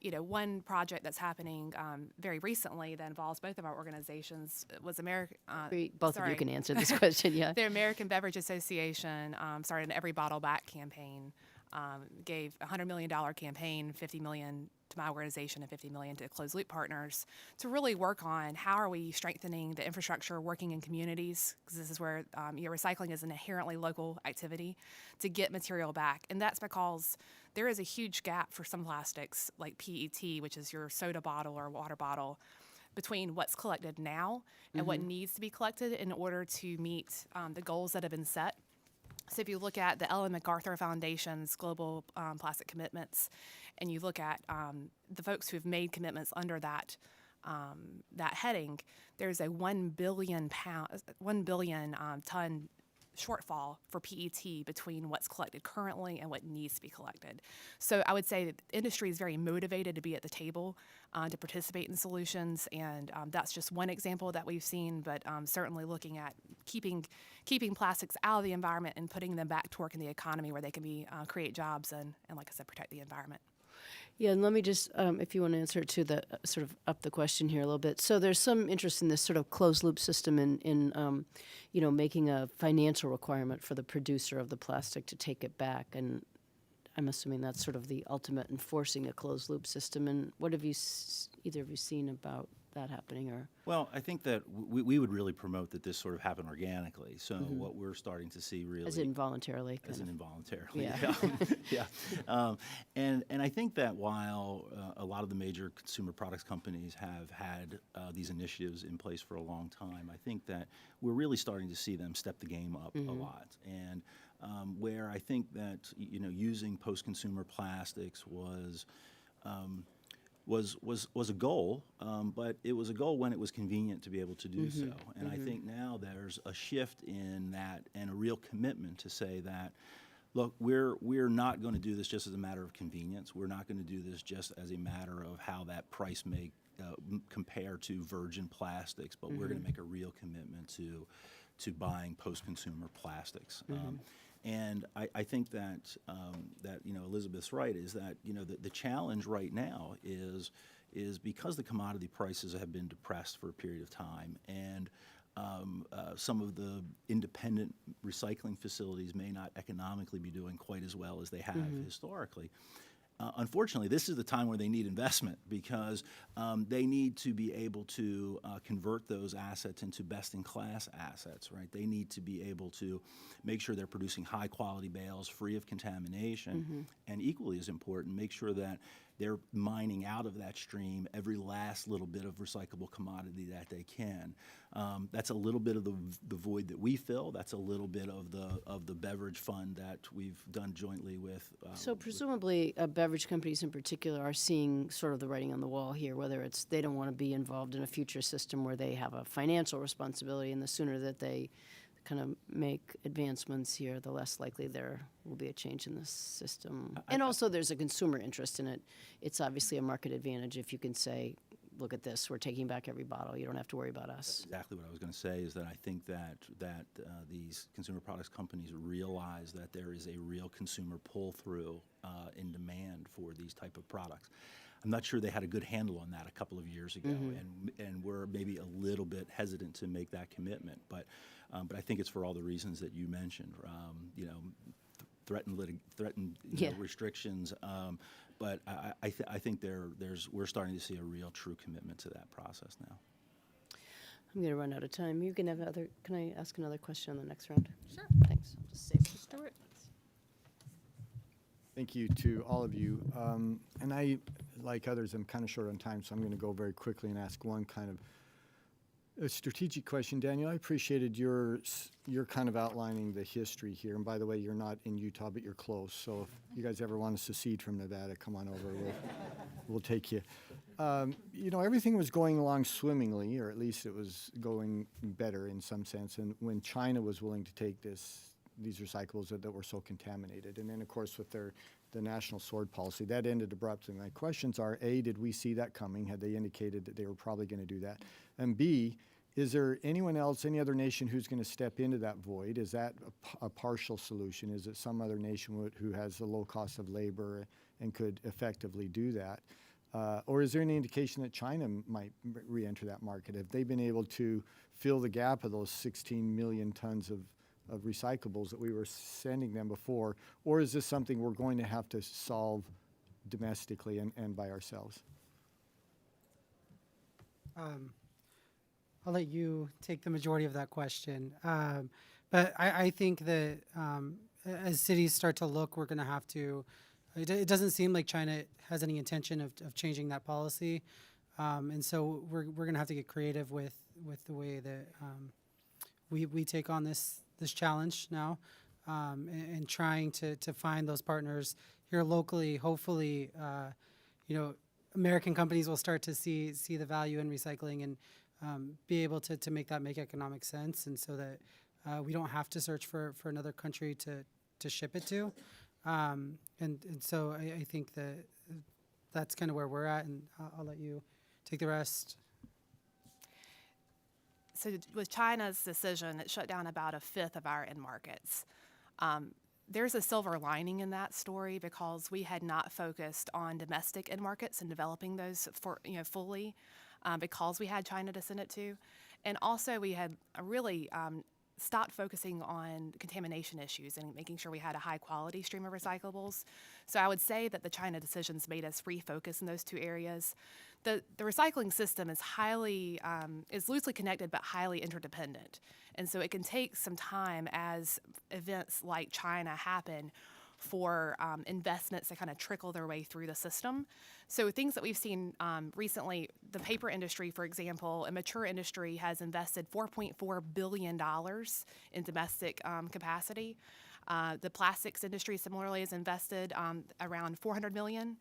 Speaker 9: one project that's happening very recently that involves both of our organizations was
Speaker 4: Both of you can answer this question, yeah.
Speaker 9: The American Beverage Association started an Every Bottle Back campaign, gave a $100 million campaign, $50 million to my organization and $50 million to Closed Loop Partners, to really work on how are we strengthening the infrastructure, working in communities, because this is where recycling is an inherently local activity, to get material back. And that's because there is a huge gap for some plastics, like PET, which is your soda bottle or water bottle, between what's collected now and what needs to be collected in order to meet the goals that have been set. So if you look at the Ellen MacArthur Foundation's global plastic commitments, and you look at the folks who have made commitments under that heading, there's a 1 billion ton shortfall for PET between what's collected currently and what needs to be collected. So I would say that the industry is very motivated to be at the table to participate in solutions, and that's just one example that we've seen, but certainly looking at keeping plastics out of the environment and putting them back to work in the economy where they can create jobs and, like I said, protect the environment.
Speaker 4: Yeah, and let me just, if you want to answer to the sort of up the question here a little bit. So there's some interest in this sort of closed loop system in making a financial requirement for the producer of the plastic to take it back, and I'm assuming that's sort of the ultimate enforcing a closed loop system. And what have either of you seen about that happening? Or
Speaker 10: Well, I think that we would really promote that this sort of happen organically. So what we're starting to see really
Speaker 4: as involuntarily,
Speaker 10: as in involuntarily,
Speaker 4: yeah.
Speaker 10: And I think that while a lot of the major consumer products companies have had these initiatives in place for a long time, I think that we're really starting to see them step the game up a lot. And where I think that, using post-consumer plastics was a goal, but it was a goal when it was convenient to be able to do so. And I think now there's a shift in that and a real commitment to say that, look, we're not going to do this just as a matter of convenience. We're not going to do this just as a matter of how that price may compare to virgin plastics, but we're going to make a real commitment to buying post-consumer plastics. And I think that Elizabeth's right, is that the challenge right now is because the commodity prices have been depressed for a period of time, and some of the independent recycling facilities may not economically be doing quite as well as they have historically. Unfortunately, this is the time where they need investment, because they need to be able to convert those assets into best-in-class assets, right? They need to be able to make sure they're producing high-quality bales free of contamination, and equally as important, make sure that they're mining out of that stream every last little bit of recyclable commodity that they can. That's a little bit of the void that we fill. That's a little bit of the beverage fund that we've done jointly with.
Speaker 4: So presumably, beverage companies in particular are seeing sort of the writing on the wall here, whether it's they don't want to be involved in a future system where they have a financial responsibility, and the sooner that they kind of make advancements here, the less likely there will be a change in the system. And also there's a consumer interest in it. It's obviously a market advantage if you can say, look at this, we're taking back every bottle, you don't have to worry about us.
Speaker 10: Exactly what I was going to say, is that I think that these consumer products companies realize that there is a real consumer pull-through in demand for these type of products. I'm not sure they had a good handle on that a couple of years ago, and we're maybe a little bit hesitant to make that commitment. But I think it's for all the reasons that you mentioned. Threatened restrictions. But I think we're starting to see a real true commitment to that process now.
Speaker 4: I'm going to run out of time. You can have can I ask another question on the next round?
Speaker 1: Sure.
Speaker 4: Thanks. I'll just save this.
Speaker 1: Stuart?
Speaker 6: Thank you to all of you. And I, like others, I'm kind of short on time, so I'm going to go very quickly and ask one kind of a strategic question. Daniel, I appreciated your kind of outlining the history here. And by the way, you're not in Utah, but you're close. So if you guys ever want to secede from Nevada, come on over. We'll take you. Everything was going along swimmingly, or at least it was going better in some sense. And when China was willing to take these recyclables that were so contaminated. And then, of course, with the national sword policy, that ended abruptly. My questions are, A, did we see that coming? Had they indicated that they were probably going to do that? And B, is there anyone else, any other nation who's going to step into that void? Is that a partial solution? Is it some other nation who has the low cost of labor and could effectively do that? Or is there any indication that China might re-enter that market? Have they been able to fill the gap of those 16 million tons of recyclables that we were sending them before? Or is this something we're going to have to solve domestically and by ourselves?
Speaker 8: I'll let you take the majority of that question. But I think that as cities start to look, we're going to have to, it doesn't seem like China has any intention of changing that policy. And so we're going to have to get creative with the way that we take on this challenge now, and trying to find those partners here locally. Hopefully, American companies will start to see the value in recycling and be able to make that make economic sense, and so that we don't have to search for another country to ship it to. And so I think that's kind of where we're at, and I'll let you take the rest.
Speaker 9: So with China's decision, it shut down about a fifth of our end markets. There's a silver lining in that story, because we had not focused on domestic end markets and developing those fully, because we had China to send it to. And also we had really stopped focusing on contamination issues and making sure we had a high quality stream of recyclables. So I would say that the China decisions made us refocus in those two areas. The recycling system is is loosely connected but highly interdependent. And so it can take some time as events like China happen for investments to kind of trickle their way through the system. So things that we've seen recently, the paper industry, for example, a mature industry, has invested $4.4 billion in domestic capacity. The plastics industry similarly has invested around $400 million.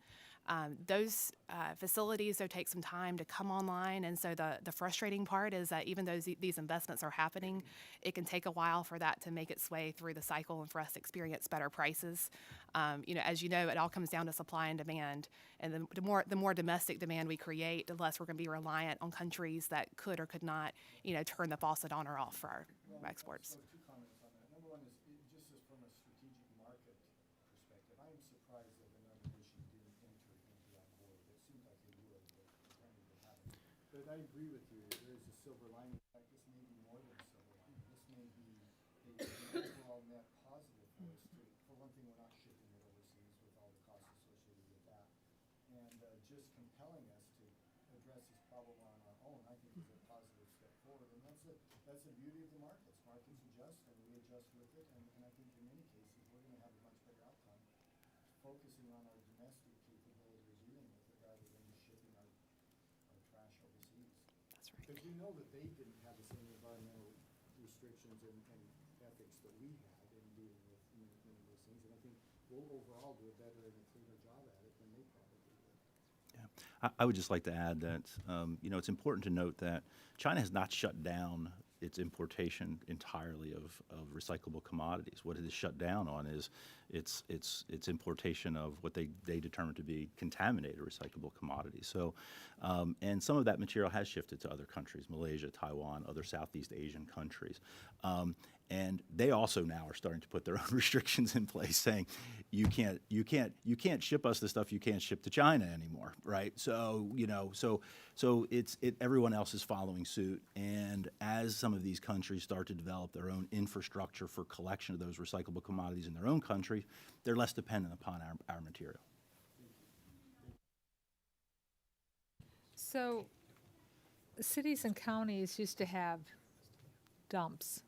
Speaker 9: Those facilities, though, take some time to come online, and so the frustrating part is that even though these investments are happening, it can take a while for that to make its way through the cycle and for us to experience better prices. As you know, it all comes down to supply and demand, and the more domestic demand we create, the less we're going to be reliant on countries that could or could not, turn the faucet on or off for our exports.
Speaker 6: So two comments on that. Number one is, just as from a strategic market perspective, I am surprised that another nation didn't enter into that board. It seemed like they would, but apparently they haven't. But I agree with you, there is a silver lining. In fact, this may be more than a silver lining. This may be an overall net positive for us too. For one thing, we're not shipping it overseas with all the costs associated with that. And just compelling us to address this problem on our own, I think is a positive step forward. And that's the beauty of the markets. Markets adjust and we adjust with it. And I think in many cases, we're going to have a much better outcome focusing on our domestic capability of dealing with it rather than just shipping our trash overseas.
Speaker 9: That's right.
Speaker 6: Because we know that they didn't have the same environmental restrictions and ethics that we had in dealing with many of those things. And I think we'll overall do a better and a cleaner job at it than they probably would.
Speaker 10: Yeah. I would just like to add that, it's important to note that China has not shut down its importation entirely of recyclable commodities. What it is shut down on is its importation of what they determine to be contaminated recyclable commodities. So, and some of that material has shifted to other countries, Malaysia, Taiwan, other Southeast Asian countries. And they also now are starting to put their own restrictions in place, saying you can't ship us the stuff you can't ship to China anymore, right? So everyone else is following suit, and as some of these countries start to develop their own infrastructure for collection of those recyclable commodities in their own country, they're less dependent upon our material.
Speaker 1: So cities and counties used to have dumps.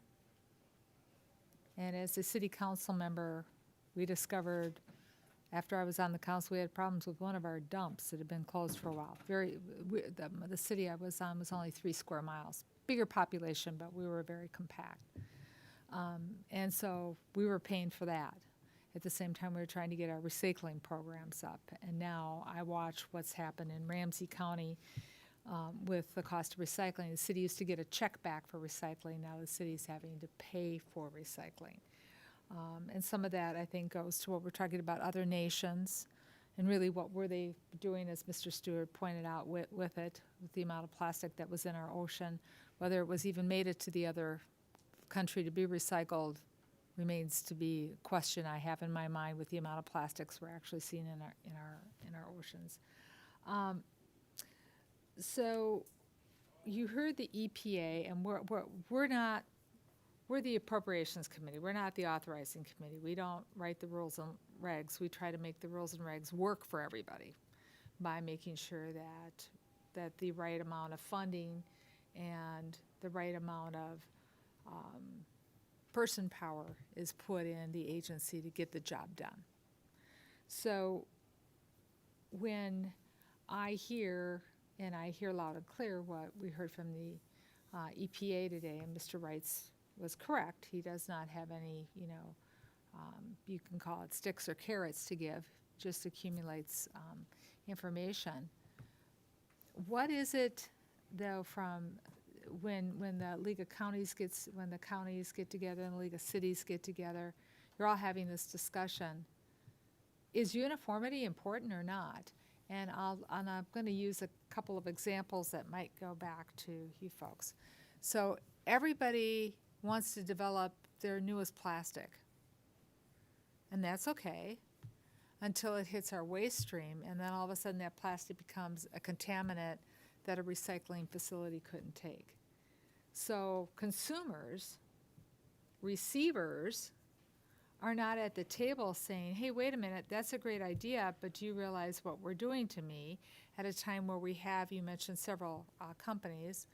Speaker 1: And as a city council member, we discovered, after I was on the council, we had problems with one of our dumps that had been closed for a while. The city I was on was only 3 square miles. Bigger population, but we were very compact. And so we were paying for that. At the same time, we were trying to get our recycling programs up. And now I watch what's happened in Ramsey County with the cost of recycling. The city used to get a check back for recycling. Now the city's having to pay for recycling. And some of that, I think, goes to what we're talking about other nations. And really, what were they doing, as Mr. Stewart pointed out, with the amount of plastic that was in our ocean, whether it was even made it to the other country to be recycled, remains to be a question I have in my mind with the amount of plastics we're actually seeing in our oceans. So you heard the EPA, and we're the Appropriations Committee. We're not the Authorizing Committee. We don't write the rules and regs. We try to make the rules and regs work for everybody by making sure that the right amount of funding and the right amount of person power is put in the agency to get the job done. So when I hear, and I hear loud and clear what we heard from the EPA today, and Mr. Wrights was correct. He does not have any, you can call it sticks or carrots to give, just accumulates information. What is it, though, from when the League of Counties when the counties get together and the League of Cities get together, you're all having this discussion. Is uniformity important or not? And I'm going to use a couple of examples that might go back to you folks. So everybody wants to develop their newest plastic. And that's okay until it hits our waste stream, and then all of a sudden that plastic becomes a contaminant that a recycling facility couldn't take. So consumers, receivers, are not at the table saying, hey, wait a minute, that's a great idea, but do you realize what we're doing to me at a time where we have, you mentioned several companies,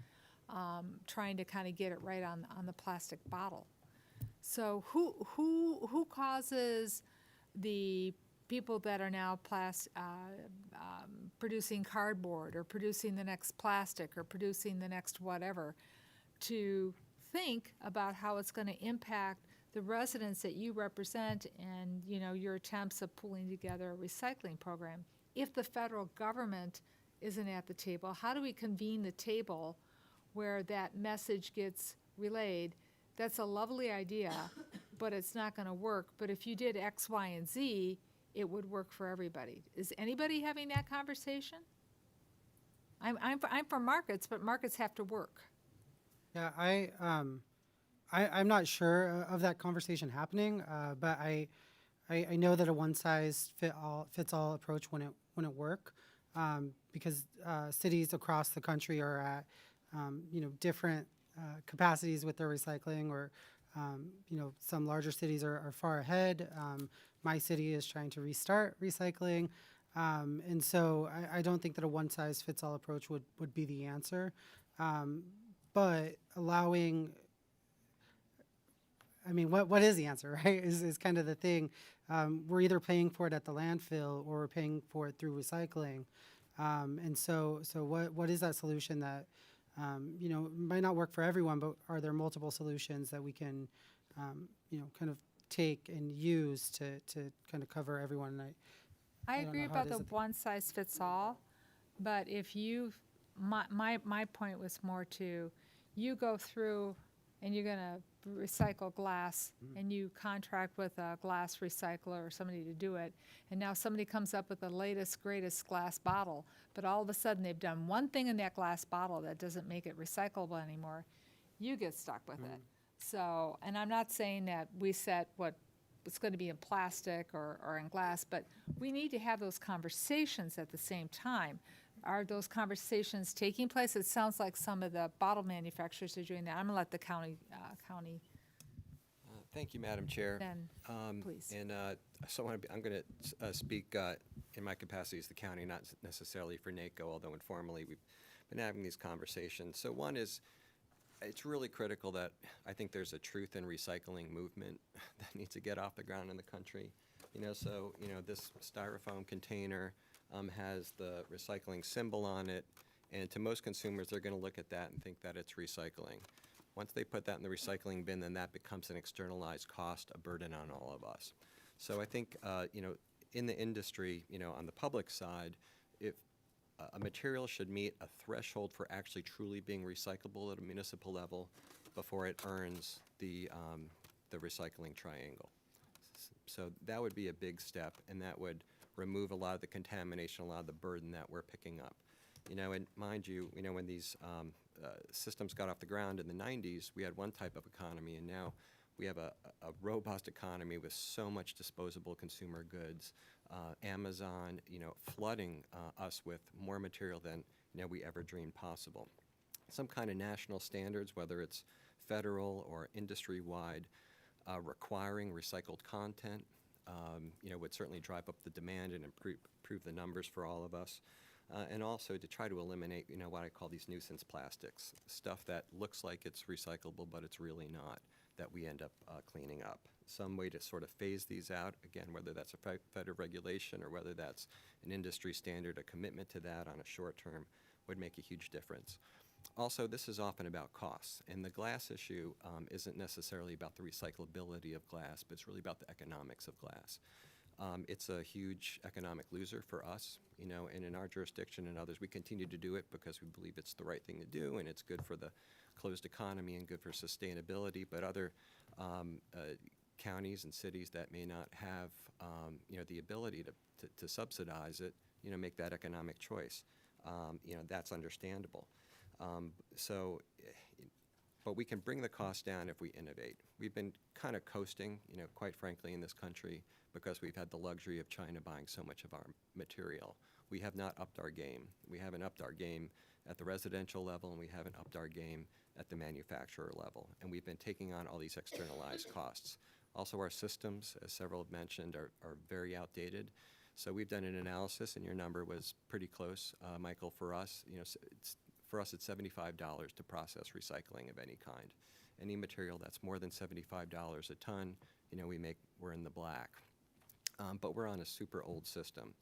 Speaker 1: trying to kind of get it right on the plastic bottle. So who causes the people that are now producing cardboard or producing the next plastic or producing the next whatever to think about how it's going to impact the residents that you represent and, you know, your attempts of pulling together a recycling program. If the federal government isn't at the table, how do we convene the table where that message gets relayed? That's a lovely idea, but it's not gonna work. But if you did X, Y, and Z, it would work for everybody. Is anybody having that conversation? I'm for markets, but markets have to work.
Speaker 8: Yeah, I'm not sure of that conversation happening, but I know that a fits all approach wouldn't work, because cities across the country are at different capacities with their recycling, or some larger cities are far ahead. My city is trying to restart recycling, and so I don't think that a one size fits all approach would be the answer, but allowing. I mean, what is the answer, right? Is kind of the thing. We're either paying for it at the landfill or we're paying for it through recycling. And so what is that solution that, might not work for everyone, but are there multiple solutions that we can, kind of take and use to kind of cover everyone?
Speaker 1: I
Speaker 8: don't
Speaker 1: agree
Speaker 8: know how it
Speaker 1: about
Speaker 8: is
Speaker 1: the
Speaker 8: at the-
Speaker 1: one size fits all, but if you, my point was more to, you go through and you're gonna recycle glass and you contract with a glass recycler or somebody to do it, and now somebody comes up with the latest, greatest glass bottle, but all of a sudden they've done one thing in that glass bottle that doesn't make it recyclable anymore, you get stuck with it. So, and I'm not saying that we set what it's going to be in plastic or in glass, but we need to have those conversations at the same time. Are those conversations taking place? It sounds like some of the bottle manufacturers are doing that. I'm going to let the county
Speaker 7: Thank you, Madam Chair.
Speaker 1: then, please.
Speaker 7: And so I'm going to speak in my capacity as the county, not necessarily for NACO, although informally we've been having these conversations. So one is, it's really critical that I think there's a truth in recycling movement that needs to get off the ground in the country. This styrofoam container has the recycling symbol on it, and to most consumers, they're going to look at that and think that it's recycling. Once they put that in the recycling bin, then that becomes an externalized cost, a burden on all of us. So I think, in the industry, on the public side, if a material should meet a threshold for actually truly being recyclable at a municipal level before it earns the recycling triangle. So that would be a big step, and that would remove a lot of the contamination, a lot of the burden that we're picking up. And mind you, when these systems got off the ground in the 90s, we had one type of economy, and now we have a robust economy with so much disposable consumer goods. Amazon, flooding us with more material than we ever dreamed possible. Some kind of national standards, whether it's federal or industry-wide, requiring recycled content, would certainly drive up the demand and improve the numbers for all of us. And also to try to eliminate, what I call these nuisance plastics, stuff that looks like it's recyclable, but it's really not, that we end up cleaning up. Some way to sort of phase these out, again, whether that's a federal regulation or whether that's an industry standard, a commitment to that on a short term, would make a huge difference. Also, this is often about costs, and the glass issue isn't necessarily about the recyclability of glass, but it's really about the economics of glass. It's a huge economic loser for us, and in our jurisdiction and others, we continue to do it because we believe it's the right thing to do, and it's good for the closed economy and good for sustainability. But other counties and cities that may not have, the ability to subsidize it, make that economic choice. That's understandable. But we can bring the cost down if we innovate. We've been kind of coasting, quite frankly, in this country because we've had the luxury of China buying so much of our material. We have not upped our game. We haven't upped our game at the residential level, and we haven't upped our game at the manufacturer level. And we've been taking on all these externalized costs. Also, our systems, as several have mentioned, are very outdated. So we've done an analysis, and your number was pretty close, Michael, for us. For us, it's $75 to process recycling of any kind. Any material that's more than $75 a ton, we're in the black. But we're on a super old system.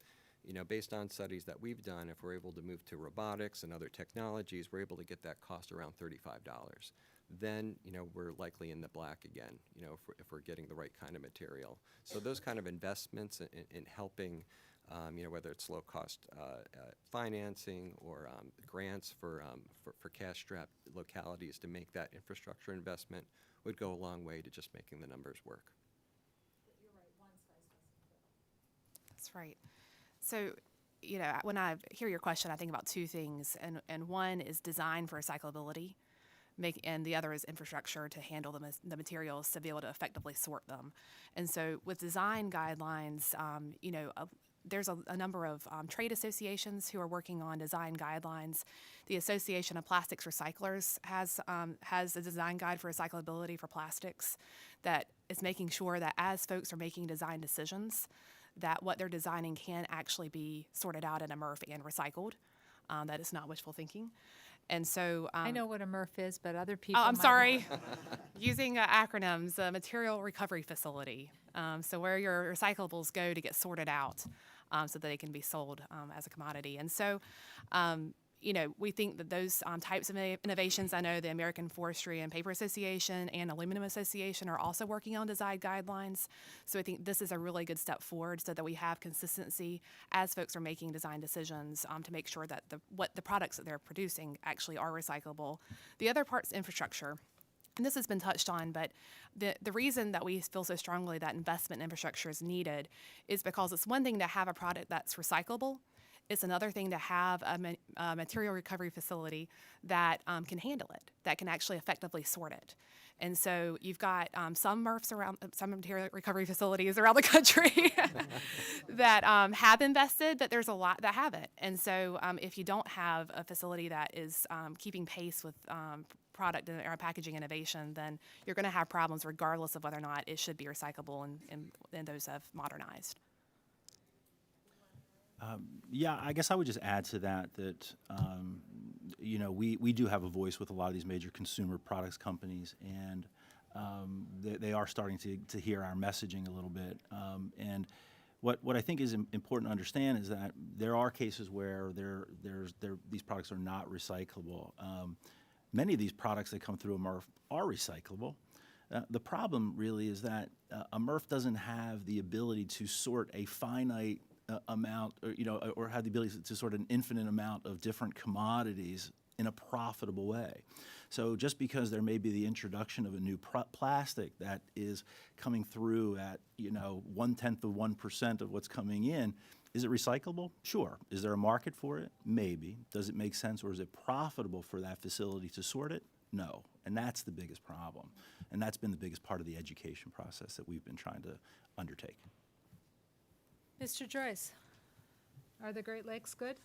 Speaker 7: Based on studies that we've done, if we're able to move to robotics and other technologies, we're able to get that cost around $35. then, we're likely in the black again, if we're getting the right kind of material. So those kind of investments in helping, whether it's low-cost financing or grants for cash-strapped localities to make that infrastructure investment would go a long way to just making the numbers work.
Speaker 9: That's right. So, when I hear your question, I think about two things, and one is design for recyclability, and the other is infrastructure to handle the materials to be able to effectively sort them. And so, with design guidelines, there's a number of trade associations who are working on design guidelines. The Association of Plastics Recyclers has a design guide for recyclability for plastics that is making sure that as folks are making design decisions, that what they're designing can actually be sorted out in a MRF and recycled. That is not wishful thinking. And so
Speaker 1: I know what a MRF is, but other people.
Speaker 9: Oh, I'm
Speaker 1: might
Speaker 9: sorry. Using acronyms, a material recovery facility. So where your recyclables go to get sorted out so that they can be sold as a commodity. And so, we think that those types of innovations, I know the American Forestry and Paper Association and Aluminum Association are also working on design guidelines. So I think this is a really good step forward so that we have consistency as folks are making design decisions to make sure that the products that they're producing actually are recyclable. The other part's infrastructure. And this has been touched on, but the reason that we feel so strongly that investment in infrastructure is needed is because it's one thing to have a product that's recyclable. It's another thing to have a material recovery facility that can handle it, that can actually effectively sort it. And so you've got some MRFs around, some material recovery facilities around the country that have invested, but there's a lot that haven't. And so if you don't have a facility that is keeping pace with product or packaging innovation, then you're going to have problems regardless of whether or not it should be recyclable and those have modernized.
Speaker 10: Yeah, I guess I would just add to that we do have a voice with a lot of these major consumer products companies, and they are starting to hear our messaging a little bit. And what I think is important to understand is that there are cases where these products are not recyclable. Many of these products that come through a MRF are recyclable. The problem really is that a MRF doesn't have the ability to sort a finite amount, or have the ability to sort an infinite amount of different commodities in a profitable way. So just because there may be the introduction of a new plastic that is coming through at 0.1% of what's coming in, is it recyclable? Sure. Is there a market for it? Maybe. Does it make sense, or is it profitable for that facility to sort it? No. And that's the biggest problem. And that's been the biggest part of the education process that we've been trying to undertake.
Speaker 1: Mr. Joyce, are the Great Lakes good?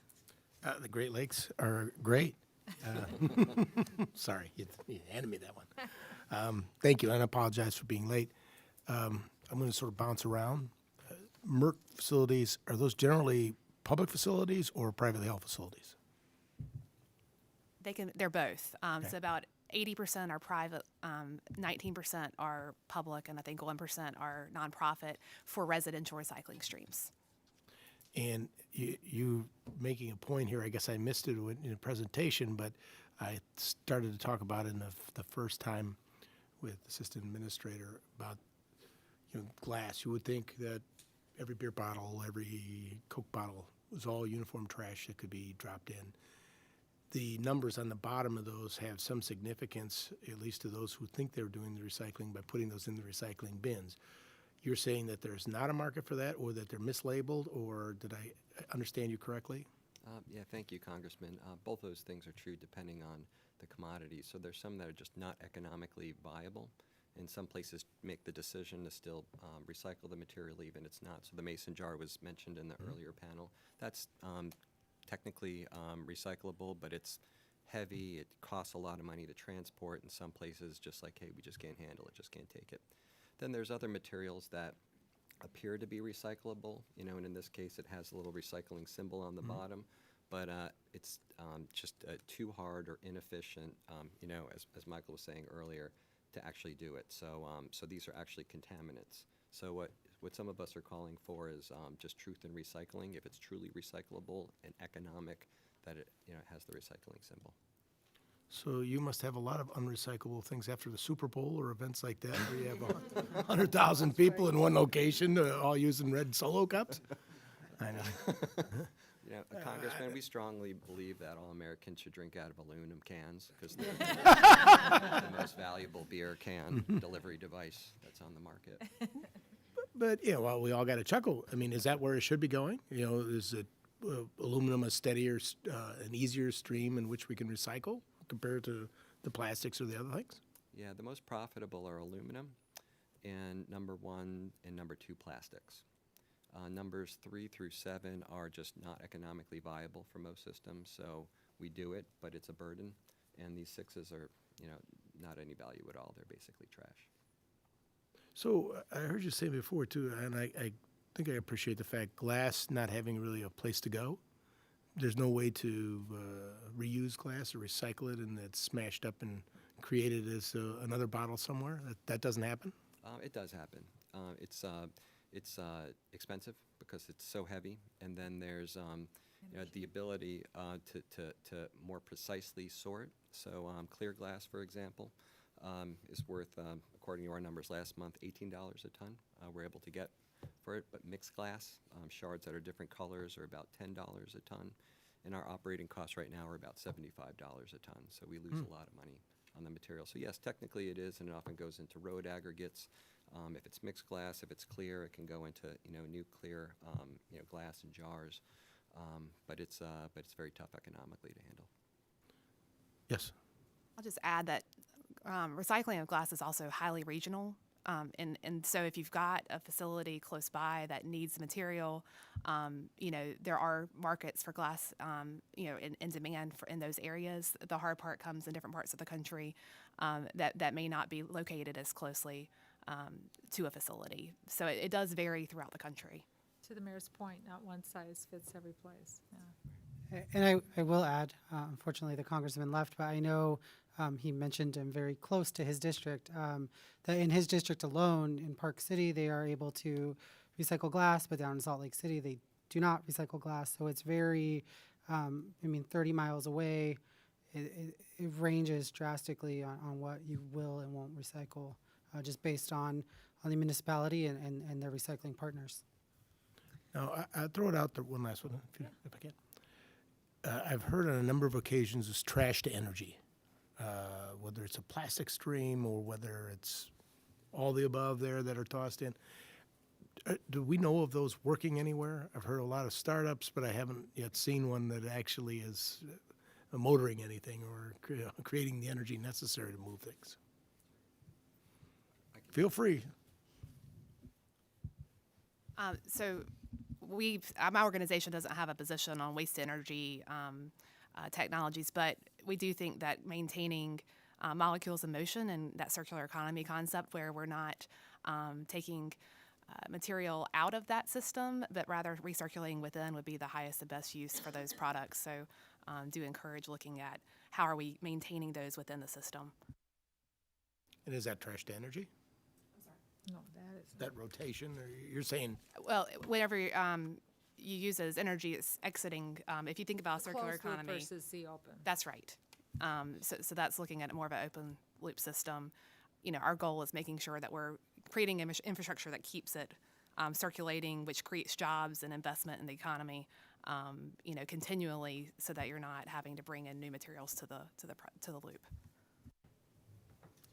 Speaker 2: The Great Lakes are great. Sorry, you handed me that one. Thank you, and I apologize for being late. I'm going to sort of bounce around. MRF facilities, are those generally public facilities or privately held facilities?
Speaker 9: They're both.
Speaker 2: Okay.
Speaker 9: So about 80% are private, 19% are public, and I think 1% are nonprofit for residential recycling streams.
Speaker 2: And you making a point here, I guess I missed it in the presentation, but I started to talk about it in the first time with Assistant Administrator about glass. You would think that every beer bottle, every Coke bottle was all uniform trash that could be dropped in. The numbers on the bottom of those have some significance, at least to those who think they're doing the recycling, by putting those in the recycling bins. You're saying that there's not a market for that, or that they're mislabeled, or did I understand you correctly?
Speaker 7: Yeah, thank you, Congressman. Both those things are true depending on the commodity. So there's some that are just not economically viable, and some places make the decision to still recycle the material even it's not. So the mason jar was mentioned in the earlier panel. That's technically recyclable, but it's heavy. It costs a lot of money to transport. In some places, just like, hey, we just can't handle it, just can't take it. Then there's other materials that appear to be recyclable, and in this case, it has a little recycling symbol on the bottom, but it's just too hard or inefficient, as Michael was saying earlier, to actually do it. So these are actually contaminants. So what some of us are calling for is just truth in recycling. If it's truly recyclable and economic, that it has the recycling symbol.
Speaker 2: So you must have a lot of unrecyclable things after the Super Bowl or events like that, where you have 100,000 people in one location, all using red Solo cups? I know.
Speaker 7: You know, Congressman, we strongly believe that all Americans should drink out of aluminum cans because they're the most valuable beer can delivery device that's on the market.
Speaker 2: But, yeah, well, we all got to chuckle. I mean, is that where it should be going? You know, is it aluminum a steadier, an easier stream in which we can recycle compared to the plastics or the other things?
Speaker 7: Yeah, the most profitable are aluminum, and number 1 and number 2 plastics. Numbers 3 through 7 are just not economically viable for most systems, so we do it, but it's a burden. And these 6s are, you know, not any value at all. They're basically trash.
Speaker 2: So I heard you say before, too, and I think I appreciate the fact glass not having really a place to go. There's no way to reuse glass or recycle it, and it's smashed up and created as another bottle somewhere. That doesn't happen?
Speaker 7: It does happen. It's expensive because it's so heavy, and then there's you know, the ability to more precisely sort. So clear glass, for example, is worth, according to our numbers last month, $18 a ton. We're able to get for it, but mixed glass, shards that are different colors are about $10 a ton, and our operating costs right now are about $75 a ton. So we lose a lot of money on the material. So yes, technically it is, and it often goes into road aggregates. If it's mixed glass, if it's clear, it can go into, you know, new clear, you know, glass in jars. But it's very tough economically to handle.
Speaker 2: Yes.
Speaker 9: I'll just add that recycling of glass is also highly regional. And so if you've got a facility close by that needs the material, you know, there are markets for glass, you know, in demand in those areas. The hard part comes in different parts of the country that may not be located as closely to a facility. So it does vary throughout the country.
Speaker 1: To the mayor's point, not one size fits every place. Yeah.
Speaker 8: And I will add, unfortunately, the congressman left, but I know he mentioned and very close to his district, that in his district alone, in Park City, they are able to recycle glass, but down in Salt Lake City, they do not recycle glass. So it's very, 30 miles away, it ranges drastically on what you will and won't recycle, just based on the municipality and their recycling partners.
Speaker 2: Now, I'll throw it out there, one last one, if I can. I've heard on a number of occasions this trash to energy, whether it's a plastic stream or whether it's all the above there that are tossed in. Do we know of those working anywhere? I've heard a lot of startups, but I haven't yet seen one that actually is motoring anything or creating the energy necessary to move things. Feel free.
Speaker 9: So my organization doesn't have a position on waste energy technologies, but we do think that maintaining molecules in motion and that circular economy concept where we're not taking material out of that system, but rather recirculating within would be the highest and best use for those products. So do encourage looking at how are we maintaining those within the system.
Speaker 2: And is that trash to energy?
Speaker 1: No, that is.
Speaker 2: That rotation, or you're saying?
Speaker 9: Well, whenever you use it as energy, it's exiting. If you think about a circular
Speaker 1: Closed loop
Speaker 9: economy,
Speaker 1: versus the open.
Speaker 9: that's right. So that's looking at more of an open loop system. You know, our goal is making sure that we're creating infrastructure that keeps it circulating, which creates jobs and investment in the economy. You know, continually, so that you're not having to bring in new materials to the loop.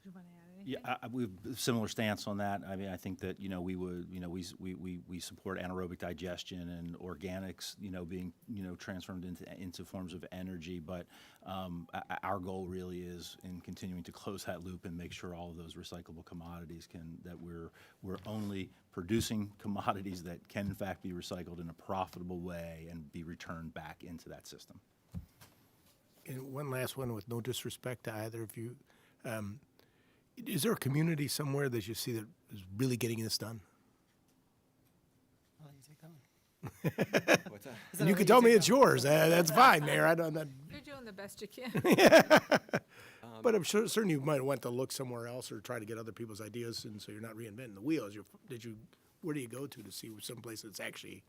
Speaker 1: Do you want to add anything?
Speaker 10: Yeah, we have a similar stance on that. I mean, I think that, you know, we would, you know, we support anaerobic digestion and organics, you know, being, you know, transformed into forms of energy. But our goal really is in continuing to close that loop and make sure all of those recyclable commodities that we're only producing commodities that can in fact be recycled in a profitable way and be returned back into that system.
Speaker 2: And one last one, with no disrespect to either of you. Is there a community somewhere that you see that is really getting this done?
Speaker 8: I'll let you take that one.
Speaker 7: What's that?
Speaker 2: And you can tell me it's yours. That's fine, Mayor. I don't.
Speaker 1: You're doing the best you can.
Speaker 2: But I'm sure, certainly you might have went to look somewhere else or try to get other people's ideas, and so you're not reinventing the wheels. Where do you go to see someplace that's actually,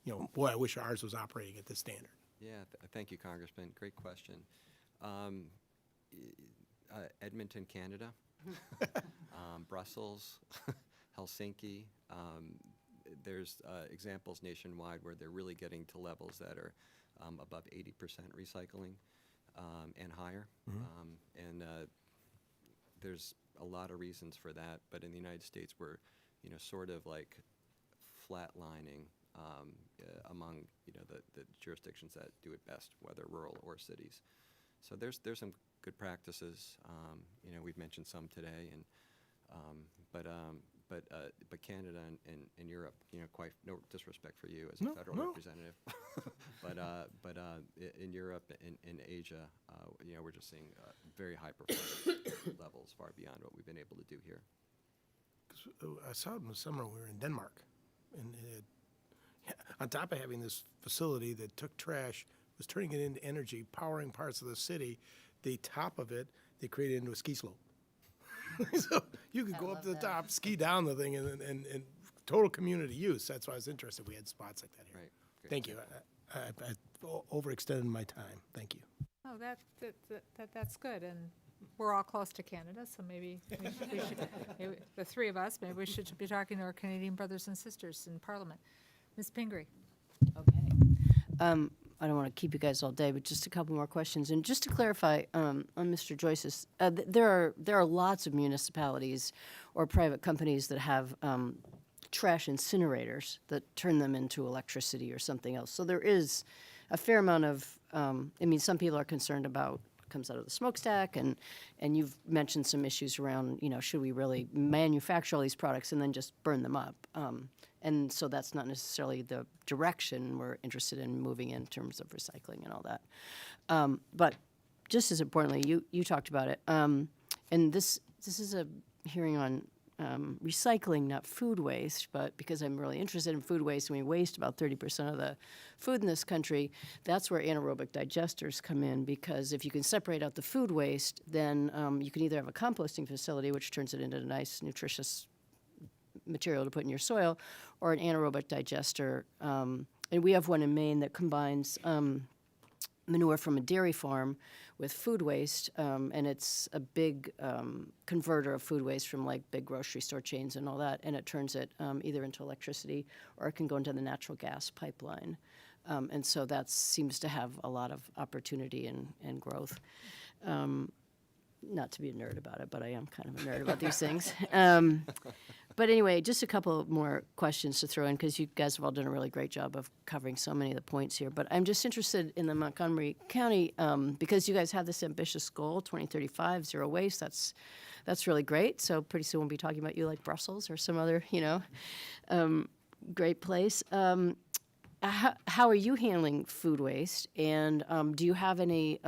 Speaker 2: you know, boy, I wish ours was operating at this standard.
Speaker 7: Yeah, thank you, Congressman. Great question. Edmonton, Canada, Brussels, Helsinki. There's examples nationwide where they're really getting to levels that are above 80% recycling and higher. There's a lot of reasons for that, but in the United States, we're, sort of like flatlining among, the jurisdictions that do it best, whether rural or cities. So there's some good practices. We've mentioned some today, and but Canada and Europe, quite no disrespect for you as a federal representative, but in Europe and in Asia, we're just seeing very high performance levels far beyond what we've been able to do here.
Speaker 2: I saw it in the summer. We were in Denmark, and on top of having this facility that took trash, was turning it into energy, powering parts of the city. The top of it, they created into a ski slope. So you could go up to the top, ski down the thing, and total community use. That's why I was interested. We had spots like that here.
Speaker 7: Right. Great.
Speaker 2: Thank you. I overextended my time. Thank you.
Speaker 1: Oh, that's good, and we're all close to Canada, so maybe we should, maybe the three of us, maybe we should be talking to our Canadian brothers and sisters in Parliament. Ms. Pingree.
Speaker 4: Okay. I don't want to keep you guys all day, but just a couple more questions. And just to clarify on Mr. Joyce's, there are lots of municipalities or private companies that have trash incinerators that turn them into electricity or something else. So there is a fair amount of, some people are concerned about what comes out of the smokestack, and you've mentioned some issues around, should we really manufacture all these products and then just burn them up? And so that's not necessarily the direction we're interested in moving in terms of recycling and all that. But just as importantly, you talked about it, and this is a hearing on recycling, not food waste, but because I'm really interested in food waste, and we waste about 30% of the food in this country, that's where anaerobic digesters come in, because if you can separate out the food waste, then you can either have a composting facility, which turns it into a nice, nutritious material to put in your soil, or an anaerobic digester. And we have one in Maine that combines manure from a dairy farm with food waste, and it's a big converter of food waste from like big grocery store chains and all that, and it turns it either into electricity or it can go into the natural gas pipeline. And so that seems to have a lot of opportunity and growth. Not to be a nerd about it, but I am kind of a nerd about these things. But anyway, just a couple more questions to throw in, because you guys have all done a really great job of covering so many of the points here. But I'm just interested in the Montgomery County, because you guys have this ambitious goal, 2035, zero waste. That's really great. So pretty soon we'll be talking about you like Brussels or some other, great place. How are you handling food waste? And do you have any...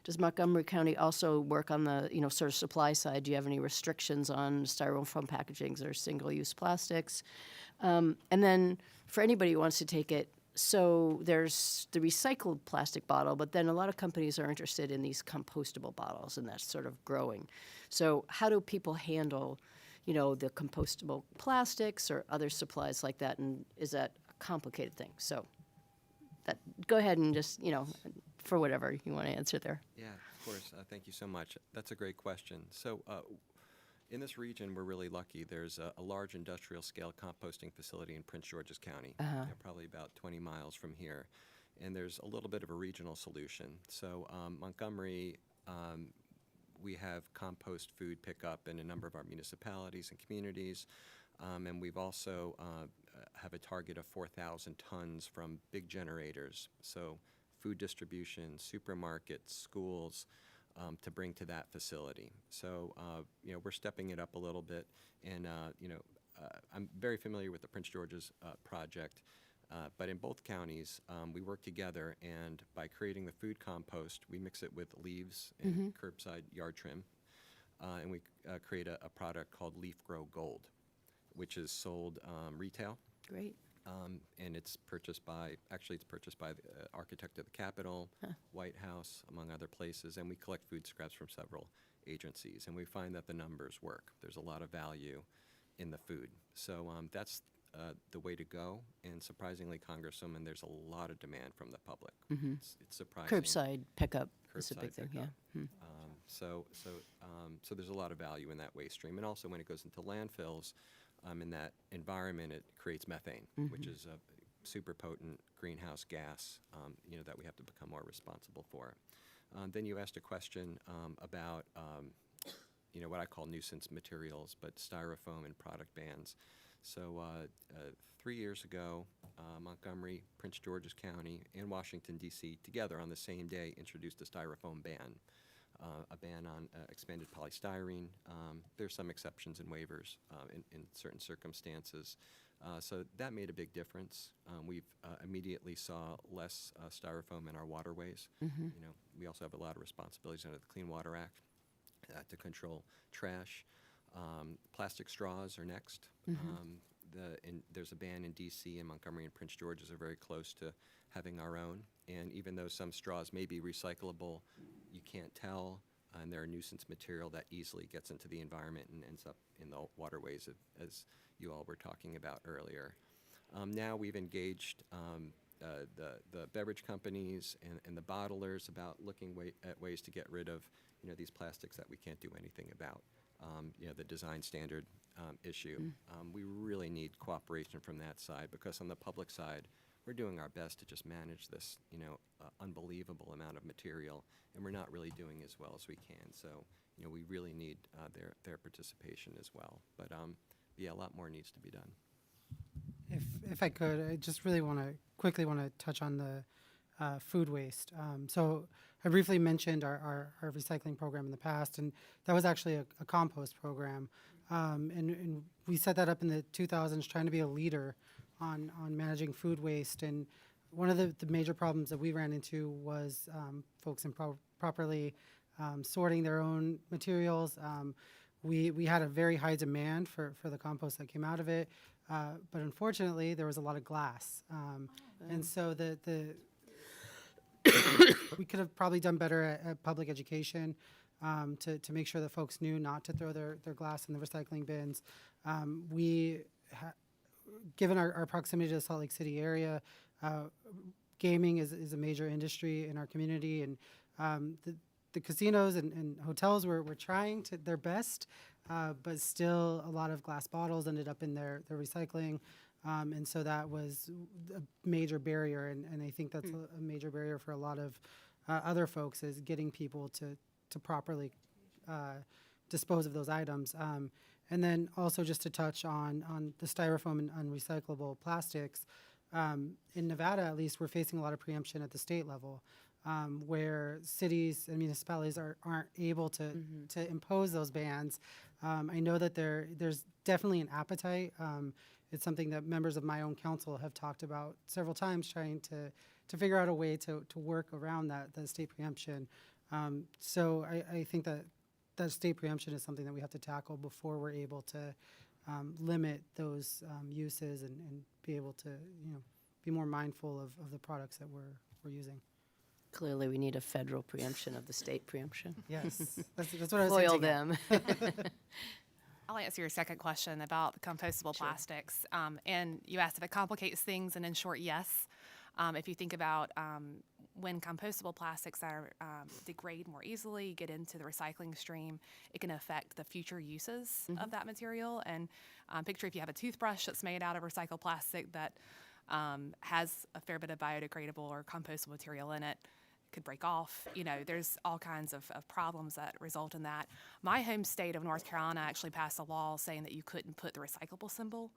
Speaker 4: does Montgomery County also work on the, sort of supply side? Do you have any restrictions on styrofoam packagings or single-use plastics? And then for anybody who wants to take it, so there's the recycled plastic bottle, but then a lot of companies are interested in these compostable bottles, and that's sort of growing. So how do people handle, the compostable plastics or other supplies like that, and is that a complicated thing? So go ahead and just, for whatever you want to answer there.
Speaker 7: Yeah, of course. Thank you so much. That's a great question. So in this region, we're really lucky. There's a large industrial-scale composting facility in Prince George's County, probably about 20 miles from here. And there's a little bit of a regional solution. So Montgomery, we have compost food pickup in a number of our municipalities and communities. And we've also have a target of 4,000 tons from big generators. So food distribution, supermarkets, schools, to bring to that facility. So, we're stepping it up a little bit, and, I'm very familiar with the Prince George's project, but in both counties, we work together, and by creating the food compost, we mix it with leaves and curbside yard trim, and we create a product called Leaf Grow Gold, which is sold retail.
Speaker 4: Great.
Speaker 7: And it's purchased by the architect of the Capitol, White House, among other places, and we collect food scraps from several agencies, and we find that the numbers work. There's a lot of value in the food. So that's the way to go, and surprisingly, Congresswoman, there's a lot of demand from the public. It's surprising.
Speaker 4: Curbside pickup is a big
Speaker 7: Curbside
Speaker 4: thing,
Speaker 7: pickup.
Speaker 4: yeah.
Speaker 7: So there's a lot of value in that waste stream. And also when it goes into landfills, in that environment, it creates methane, which is a super potent greenhouse gas, that we have to become more responsible for. Then you asked a question about, what I call nuisance materials, but styrofoam and product bans. So 3 years ago, Montgomery, Prince George's County, and Washington, D.C. together on the same day introduced a styrofoam ban, a ban on expanded polystyrene. There's some exceptions and waivers in certain circumstances. So that made a big difference. We've immediately saw less styrofoam in our waterways. We also have a lot of responsibilities under the Clean Water Act to control trash. Plastic straws are next. There's a ban in D.C. and Montgomery and Prince George's are very close to having our own. And even though some straws may be recyclable, you can't tell, and they're a nuisance material that easily gets into the environment and ends up in the waterways, as you all were talking about earlier. Now we've engaged the beverage companies and the bottlers about looking at ways to get rid of these plastics that we can't do anything about. The design standard issue. We really need cooperation from that side, because on the public side, we're doing our best to just manage this, unbelievable amount of material, and we're not really doing as well as we can. So, we really need their participation as well. But yeah, a lot more needs to be done.
Speaker 8: If I could, I just really quickly want to touch on the food waste. So I briefly mentioned our recycling program in the past, and that was actually a compost program. And we set that up in the 2000s, trying to be a leader on managing food waste. And one of the major problems that we ran into was folks improperly sorting their own materials. We had a very high demand for the compost that came out of it, but unfortunately there was a lot of glass. And so we could have probably done better at public education to make sure that folks knew not to throw their glass in the recycling bins. Given our proximity to the Salt Lake City area, gaming is a major industry in our community, and the casinos and hotels were trying their best, but still a lot of glass bottles ended up in their recycling. And so that was a major barrier, and I think that's a major barrier for a lot of other folks, is getting people to properly dispose of those items. And then also just to touch on the styrofoam and unrecyclable plastics, in Nevada at least, we're facing a lot of preemption at the state level, where cities and municipalities aren't able to impose those bans. I know that there's definitely an appetite. It's something that members of my own council have talked about several times, trying to figure out a way to work around the state preemption. So I think that state preemption is something that we have to tackle before we're able to limit those uses and be able to be more mindful of the products that we're using.
Speaker 4: Clearly, we need a federal preemption of the state preemption.
Speaker 8: Yes, that's what I was
Speaker 4: Foil
Speaker 8: hinting at.
Speaker 4: them.
Speaker 9: I'll answer your second question about the compostable plastics. And you asked if it complicates things, and in short, yes. If you think about when compostable plastics are degrade more easily, get into the recycling stream, it can affect the future uses of that material. And picture if you have a toothbrush that's made out of recycled plastic that has a fair bit of biodegradable or compostable material in it, could break off. There's all kinds of problems that result in that. My home state of North Carolina actually passed a law saying that you couldn't put the recyclable symbol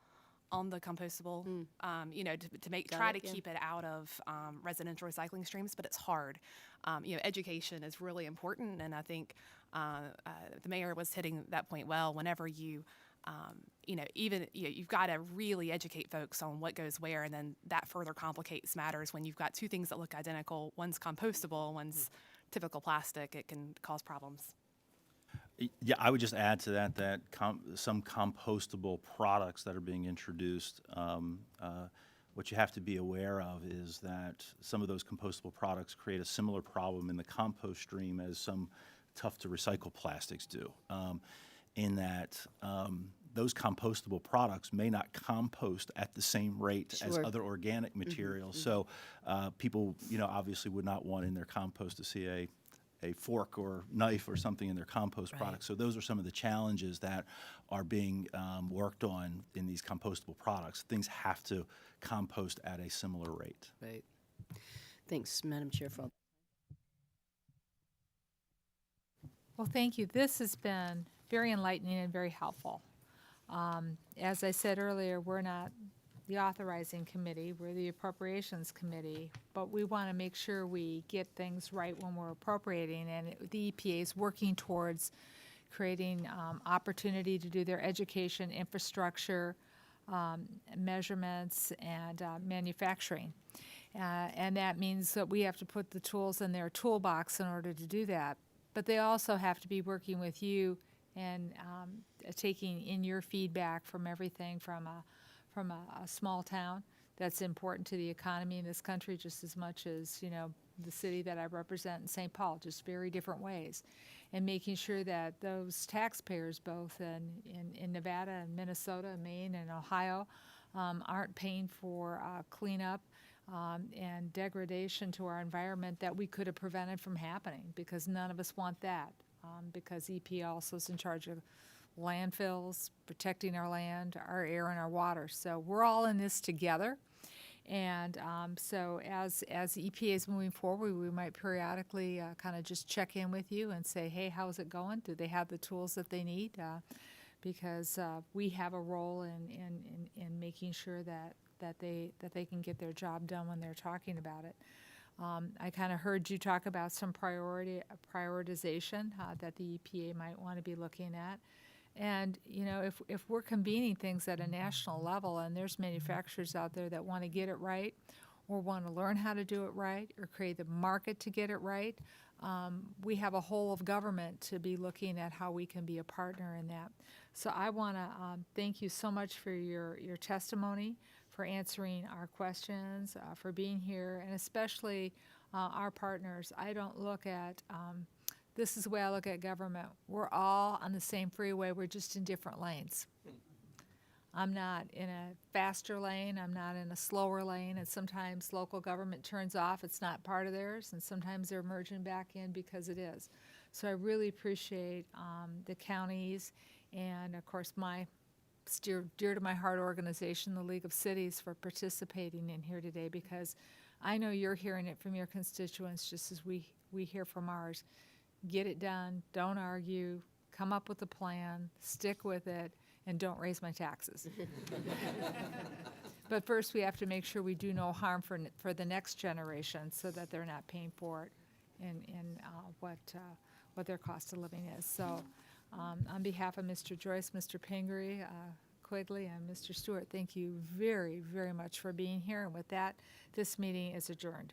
Speaker 9: on the compostable, to try to keep it out of residential recycling streams, but it's hard. Education is really important, and I think the mayor was hitting that point well. Whenever you've got to really educate folks on what goes where, and then that further complicates matters when you've got two things that look identical. One's compostable, one's typical plastic. It can cause problems.
Speaker 10: Yeah, I would just add to that some compostable products that are being introduced, what you have to be aware of is that some of those compostable products create a similar problem in the compost stream as some tough-to-recycle plastics do, in that those compostable products may not compost at the same rate as other organic materials. So people, obviously would not want in their compost to see a fork or knife or something in their compost products. So those are some of the challenges that are being worked on in these compostable products. Things have to compost at a similar rate.
Speaker 4: Right. Thanks, Madam Chair. For all.
Speaker 1: Well, thank you. This has been very enlightening and very helpful. As I said earlier, we're not the authorizing committee, we're the appropriations committee, but we want to make sure we get things right when we're appropriating, and the EPA is working towards creating opportunity to do their education, infrastructure, measurements, and manufacturing. And that means that we have to put the tools in their toolbox in order to do that. But they also have to be working with you and taking in your feedback from everything from a small town that's important to the economy in this country just as much as, you know, the city that I represent in St. Paul, just very different ways. And making sure that those taxpayers, both in Nevada and Minnesota, Maine and Ohio, aren't paying for cleanup and degradation to our environment that we could have prevented from happening, because none of us want that, because EPA also is in charge of landfills, protecting our land, our air, and our water. So we're all in this together. And so as EPA is moving forward, we might periodically kind of just check in with you and say, hey, how's it going? Do they have the tools that they need? Because we have a role in making sure that they can get their job done when they're talking about it. I kind of heard you talk about some prioritization that the EPA might want to be looking at. And, you know, if we're convening things at a national level and there's manufacturers out there that want to get it right or want to learn how to do it right or create the market to get it right, we have a whole of government to be looking at how we can be a partner in that. So I want to thank you so much for your testimony, for answering our questions, for being here, and especially our partners. I don't look at this is the way I look at government. We're all on the same freeway, we're just in different lanes. I'm not in a faster lane, I'm not in a slower lane, and sometimes local government turns off, it's not part of theirs, and sometimes they're merging back in because it is. So I really appreciate the counties and, of course, my dear to my heart organization, the League of Cities, for participating in here today, because I know you're hearing it from your constituents just as we hear from ours. Get it done, don't argue, come up with a plan, stick with it, and don't raise my taxes. But first, we have to make sure we do no harm for the next generation so that they're not paying for it in what their cost of living is. So on behalf of Mr. Joyce, Mr. Pingree, Quigley, and Mr. Stewart, thank you very, very much for being here. And with that, this meeting is adjourned.